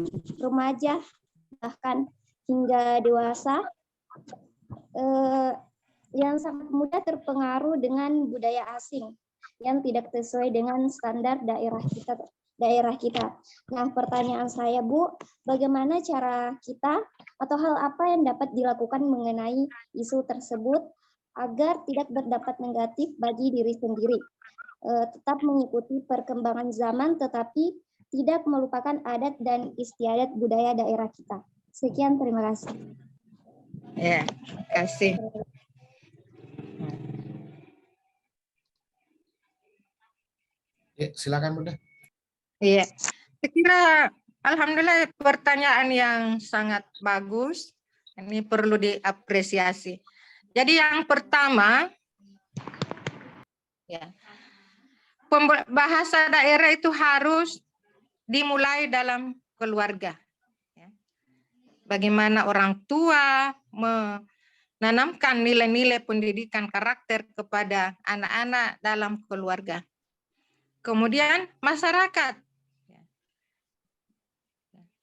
remaja bahkan hingga dewasa yang sangat mudah terpengaruh dengan budaya asing yang tidak sesuai dengan standar daerah kita. Nah, pertanyaan saya, Bu, bagaimana cara kita atau hal apa yang dapat dilakukan mengenai isu tersebut agar tidak berdampak negatif bagi diri sendiri? Tetap mengikuti perkembangan zaman tetapi tidak melupakan adat dan istiadat budaya daerah kita. Sekian, terima kasih. Ya, kasih. Ya, silakan Bunda. Iya, saya kira alhamdulillah pertanyaan yang sangat bagus. Ini perlu diapresiasi. Jadi yang pertama, ya, bahasa daerah itu harus dimulai dalam keluarga. Ya. Bagaimana orang tua menanamkan nilai-nilai pendidikan karakter kepada anak-anak dalam keluarga. Kemudian masyarakat.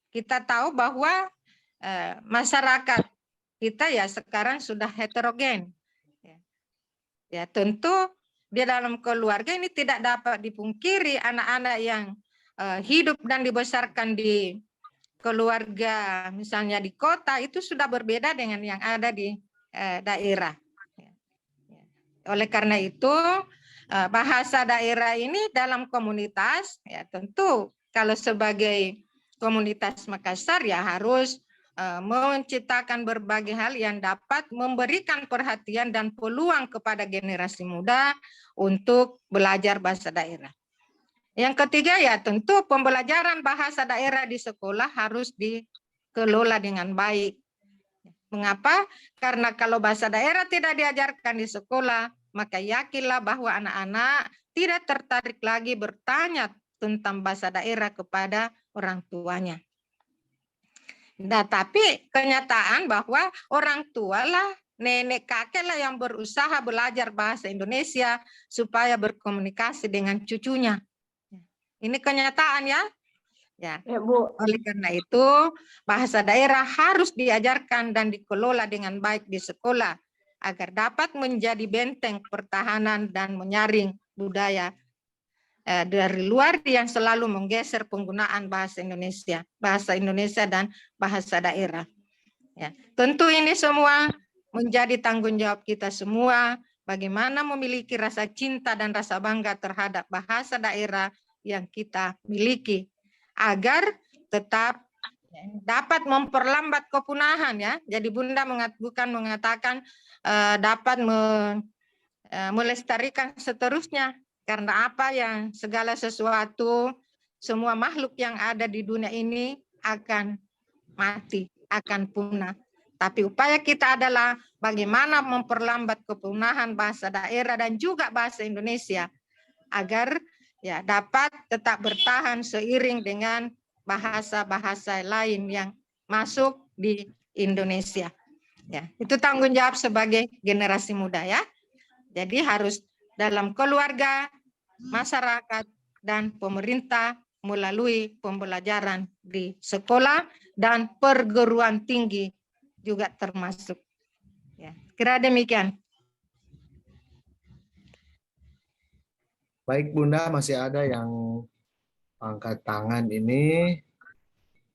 Kita tahu bahwa masyarakat kita ya sekarang sudah heterogen. Ya, tentu di dalam keluarga ini tidak dapat dipungkiri anak-anak yang hidup dan dibesarkan di keluarga misalnya di kota itu sudah berbeda dengan yang ada di daerah. Oleh karena itu bahasa daerah ini dalam komunitas ya tentu kalau sebagai komunitas Makassar ya harus menciptakan berbagai hal yang dapat memberikan perhatian dan peluang kepada generasi muda untuk belajar bahasa daerah. Yang ketiga ya tentu pembelajaran bahasa daerah di sekolah harus dikelola dengan baik. Mengapa? Karena kalau bahasa daerah tidak diajarkan di sekolah, maka yakinlah bahwa anak-anak tidak tertarik lagi bertanya tentang bahasa daerah kepada orang tuanya. Nah, tapi kenyataan bahwa orang tua lah, nenek kakek lah yang berusaha belajar bahasa Indonesia supaya berkomunikasi dengan cucunya. Ini kenyataan ya. Ya, Bu. oleh karena itu bahasa daerah harus diajarkan dan dikelola dengan baik di sekolah agar dapat menjadi benteng pertahanan dan menyaring budaya dari luar yang selalu menggeser penggunaan bahasa Indonesia dan bahasa daerah. Ya, tentu ini semua menjadi tanggung jawab kita semua bagaimana memiliki rasa cinta dan rasa bangga terhadap bahasa daerah yang kita miliki agar tetap dapat memperlambat kepunahan ya. Jadi Bunda bukan mengatakan dapat melestarikan seterusnya. Karena apa yang segala sesuatu, semua makhluk yang ada di dunia ini akan mati, akan punah. Tapi upaya kita adalah bagaimana memperlambat kepunahan bahasa daerah dan juga bahasa Indonesia agar ya dapat tetap bertahan seiring dengan bahasa-bahasa lain yang masuk di Indonesia. Ya, itu tanggung jawab sebagai generasi muda ya. Jadi harus dalam keluarga, masyarakat, dan pemerintah melalui pembelajaran di sekolah dan perguruan tinggi juga termasuk. Ya, kira demikian. Baik Bunda, masih ada yang angkat tangan ini.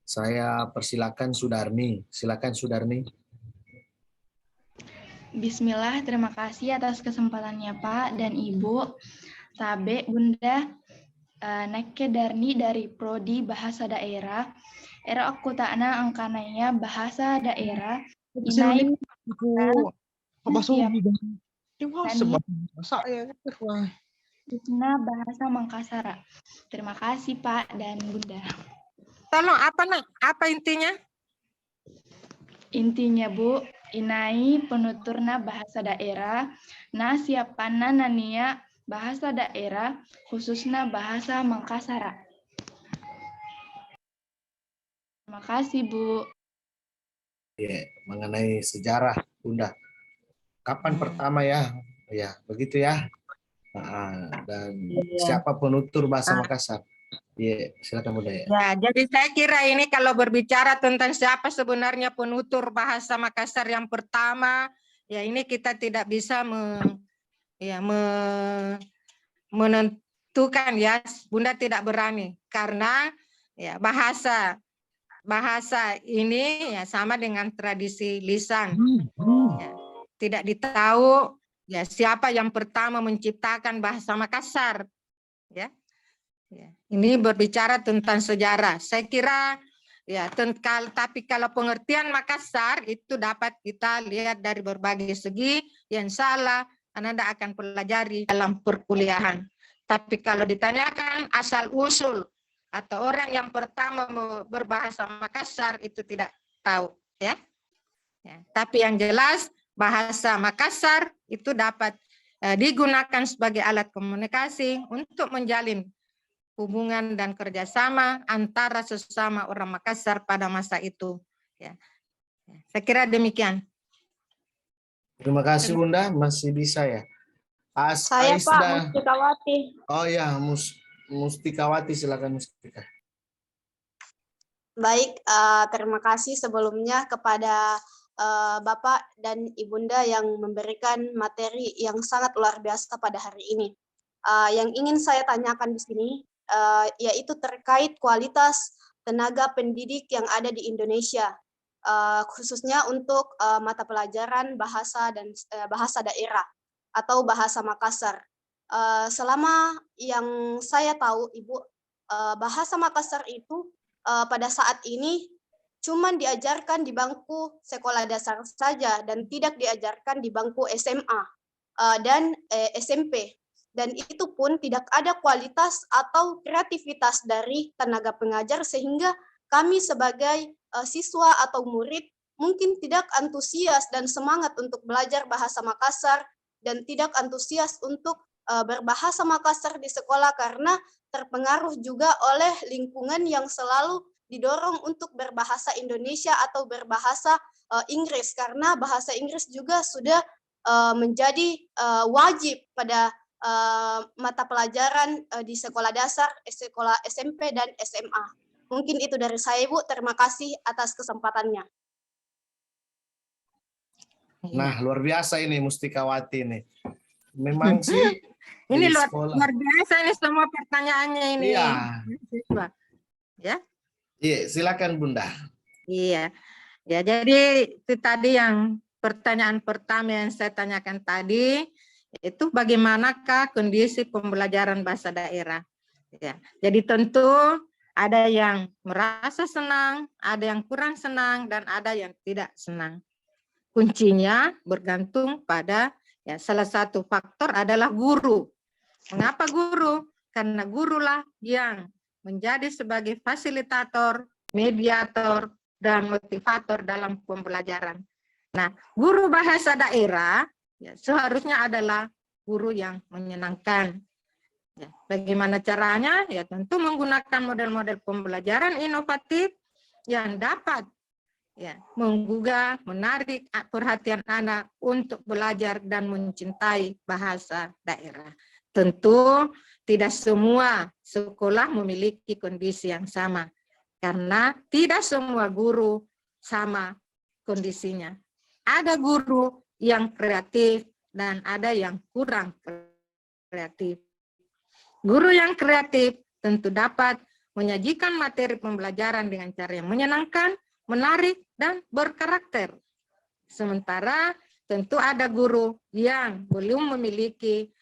Saya persilakan Sudarni. Silakan Sudarni. Bismillah, terima kasih atas kesempatannya Pak dan Ibu. Tabe Bunda Neke Darni dari Prodi Bahasa Daerah. Era aku takna angkananya bahasa daerah. Inai bahasa Mangkasara. Terima kasih Pak dan Bunda. Tolong apa intinya? Intinya Bu, inai penuturna bahasa daerah, na siapana nania bahasa daerah, khususnya bahasa Mangkasara. Terima kasih Bu. Ya, mengenai sejarah Bunda. Kapan pertama ya? Ya, begitu ya. Dan siapa penutur bahasa Makassar? Iya, silakan Bunda ya. Ya, jadi saya kira ini kalau berbicara tentang siapa sebenarnya penutur bahasa Makassar yang pertama, ya ini kita tidak bisa menentukan ya, Bunda tidak berani karena ya bahasa ini ya sama dengan tradisi lisan. Ya, tidak ditahu ya siapa yang pertama menciptakan bahasa Makassar. Ya. Ya, ini berbicara tentang sejarah. Saya kira ya tapi kalau pengertian Makassar itu dapat kita lihat dari berbagai segi yang salah Anda akan pelajari dalam perkuliahan. Tapi kalau ditanyakan asal usul atau orang yang pertama berbahasa Makassar itu tidak tahu ya. Ya, tapi yang jelas bahasa Makassar itu dapat digunakan sebagai alat komunikasi untuk menjalin hubungan dan kerjasama antara sesama orang Makassar pada masa itu. Ya. Saya kira demikian. Terima kasih Bunda, masih bisa ya. Saya Pak, Mustikawati. Oh ya, Mustikawati, silakan Mustika. Baik, terima kasih sebelumnya kepada Bapak dan Ibunda yang memberikan materi yang sangat luar biasa pada hari ini. Yang ingin saya tanyakan di sini, yaitu terkait kualitas tenaga pendidik yang ada di Indonesia, khususnya untuk mata pelajaran bahasa dan bahasa daerah atau bahasa Makassar. Selama yang saya tahu, Ibu, bahasa Makassar itu pada saat ini cuma diajarkan di bangku sekolah dasar saja dan tidak diajarkan di bangku SMA dan SMP. Dan itu pun tidak ada kualitas atau kreativitas dari tenaga pengajar sehingga kami sebagai siswa atau murid mungkin tidak antusias dan semangat untuk belajar bahasa Makassar dan tidak antusias untuk berbahasa Makassar di sekolah karena terpengaruh juga oleh lingkungan yang selalu didorong untuk berbahasa Indonesia atau berbahasa Inggris karena bahasa Inggris juga sudah menjadi wajib pada mata pelajaran di sekolah dasar, sekolah SMP, dan SMA. Mungkin itu dari saya, Ibu. Terima kasih atas kesempatannya. Nah, luar biasa ini Mustikawati nih. Memang sih ini di luar biasa ini semua pertanyaannya ini. Iya. Ya. Iya, silakan Bunda. Iya. Ya, jadi itu tadi yang pertanyaan pertama yang saya tanyakan tadi. Itu bagaimanakah kondisi pembelajaran bahasa daerah. Ya, jadi tentu ada yang merasa senang, ada yang kurang senang, dan ada yang tidak senang. Kuncinya bergantung pada ya, salah satu faktor adalah guru. Mengapa guru? Karena gurulah yang menjadi sebagai fasilitator, mediator, dan motivator dalam pembelajaran. Nah, guru bahasa daerah ya, seharusnya adalah guru yang menyenangkan. Ya, bagaimana caranya? Ya tentu menggunakan model-model pembelajaran inovatif yang dapat ya, menggugah, menarik perhatian anak untuk belajar dan mencintai bahasa daerah. Tentu tidak semua sekolah memiliki kondisi yang sama, karena tidak semua guru sama kondisinya. Ada guru yang kreatif dan ada yang kurang kreatif. Guru yang kreatif tentu dapat menyajikan materi pembelajaran dengan cara yang menyenangkan, menarik, dan berkarakter. Sementara tentu ada guru yang belum memiliki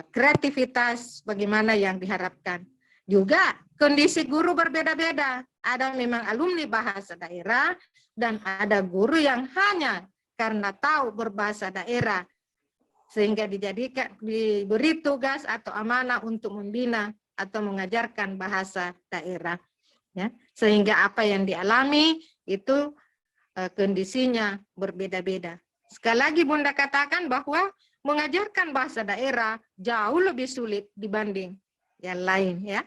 kreativitas bagaimana yang diharapkan. Juga kondisi guru berbeda-beda. Ada memang alumni bahasa daerah dan ada guru yang hanya karena tahu berbahasa daerah sehingga diberi tugas atau amanah untuk membina atau mengajarkan bahasa daerah, ya, sehingga apa yang dialami itu kondisinya berbeda-beda. Sekali lagi Bunda katakan bahwa mengajarkan bahasa daerah jauh lebih sulit dibanding yang lain, ya,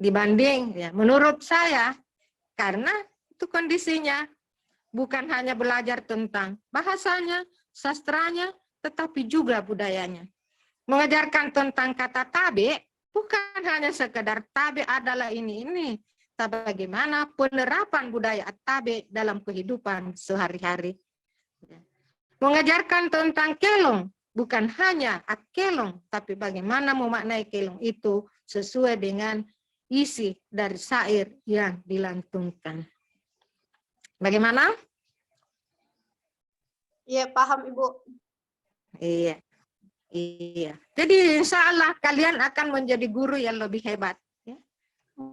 dibanding ya menurut saya, karena itu kondisinya bukan hanya belajar tentang bahasanya, sastranya, tetapi juga budayanya. Mengajarkan tentang kata tabe bukan hanya sekedar tabe adalah ini, tapi bagaimana penerapan budaya tabe dalam kehidupan sehari-hari. Mengajarkan tentang kelong, bukan hanya kelong, tapi bagaimana memaknai kelong itu sesuai dengan isi dari syair yang dilantunkan. Bagaimana? Iya, paham Ibu. Iya. Iya. Jadi insya Allah kalian akan menjadi guru yang lebih hebat. Ya.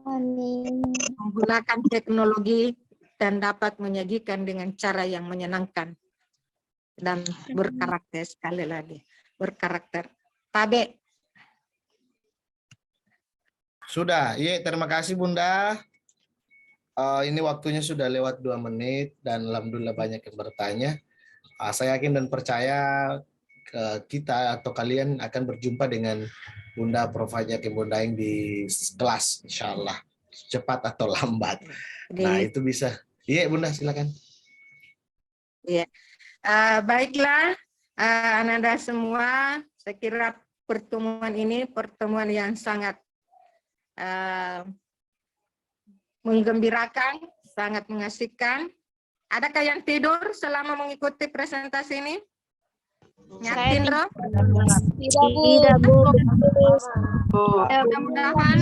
Amin. Menggunakan teknologi dan dapat menyajikan dengan cara yang menyenangkan. Dan berkarakter sekali lagi. Berkarakter. Tabe. Sudah, iya terima kasih Bunda. Ini waktunya sudah lewat 2 menit dan alhamdulillah banyak yang bertanya. Saya yakin dan percaya kita atau kalian akan berjumpa dengan Bunda Prof. Haji Hakim Bondaeng di kelas, insya Allah cepat atau lambat. Nah itu bisa. Iya Bunda silakan. Iya. Baiklah, Ananda semua, saya kira pertemuan ini pertemuan yang sangat menggembirakan, sangat mengasihkan. Adakah yang tidur selama mengikuti presentasi ini? Yakin, Roh? Tidak, Bu. Mudah-mudahan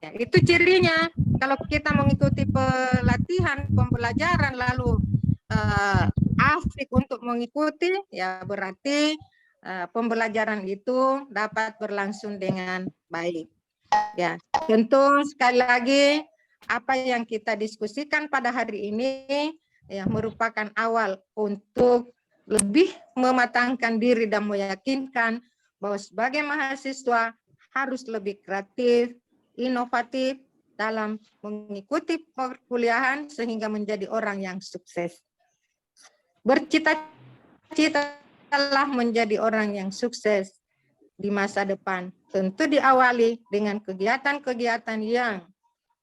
ya, itu cirinya. Kalau kita mengikuti pelatihan, pembelajaran, lalu asik untuk mengikuti, ya berarti pembelajaran itu dapat berlangsung dengan baik. Ya, tentu sekali lagi apa yang kita diskusikan pada hari ini ya merupakan awal untuk lebih mematangkan diri dan meyakinkan bahwa sebagai mahasiswa harus lebih kreatif, inovatif dalam mengikuti perkuliahan sehingga menjadi orang yang sukses. Bercita-citalah menjadi orang yang sukses di masa depan. Tentu diawali dengan kegiatan-kegiatan yang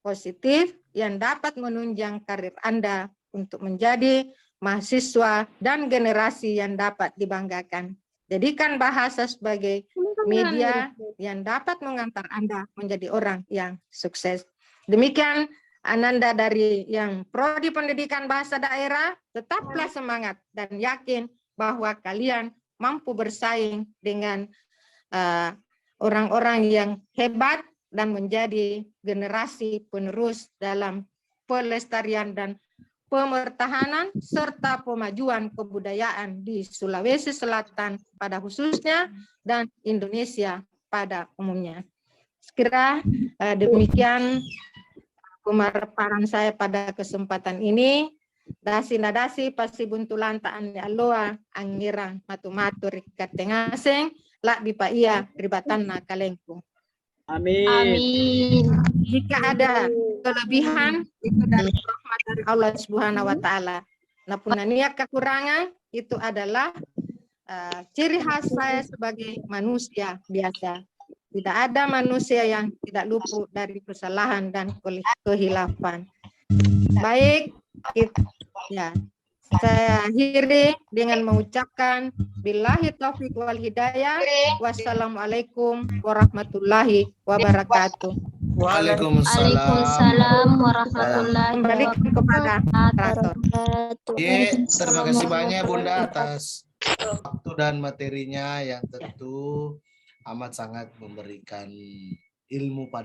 positif yang dapat menunjang karir Anda untuk menjadi mahasiswa dan generasi yang dapat dibanggakan. Jadikan bahasa sebagai media yang dapat mengantar Anda menjadi orang yang sukses. Demikian Ananda dari yang Prodi Pendidikan Bahasa Daerah, tetaplah semangat dan yakin bahwa kalian mampu bersaing dengan orang-orang yang hebat dan menjadi generasi penerus dalam pelestarian dan pemertahanan serta pemajuan kebudayaan di Sulawesi Selatan pada khususnya dan Indonesia pada umumnya. Sekira demikian pemaparan saya pada kesempatan ini. Dasi nadasi pasibuntulan taan aloa angirang matu-matu rikat tengaseng lak bipa iya ribatan na kalengku. Amin. Amin. Jika ada kelebihan itu dari rahmat dari Allah Subhanahu wa taala. Napunania kekurangan itu adalah ciri khas saya sebagai manusia biasa. Tidak ada manusia yang tidak luput dari kesalahan dan kehilafan. Baik, ya. Saya akhiri dengan mengucapkan billahi taufiq wal hidayah. Wassalamualaikum warahmatullahi wabarakatuh. Waalaikumsalam warahmatullahi Kembalikan kepada moderator. wabarakatuh. Terima kasih banyak Bunda atas waktu dan materinya yang tentu amat sangat memberikan ilmu pada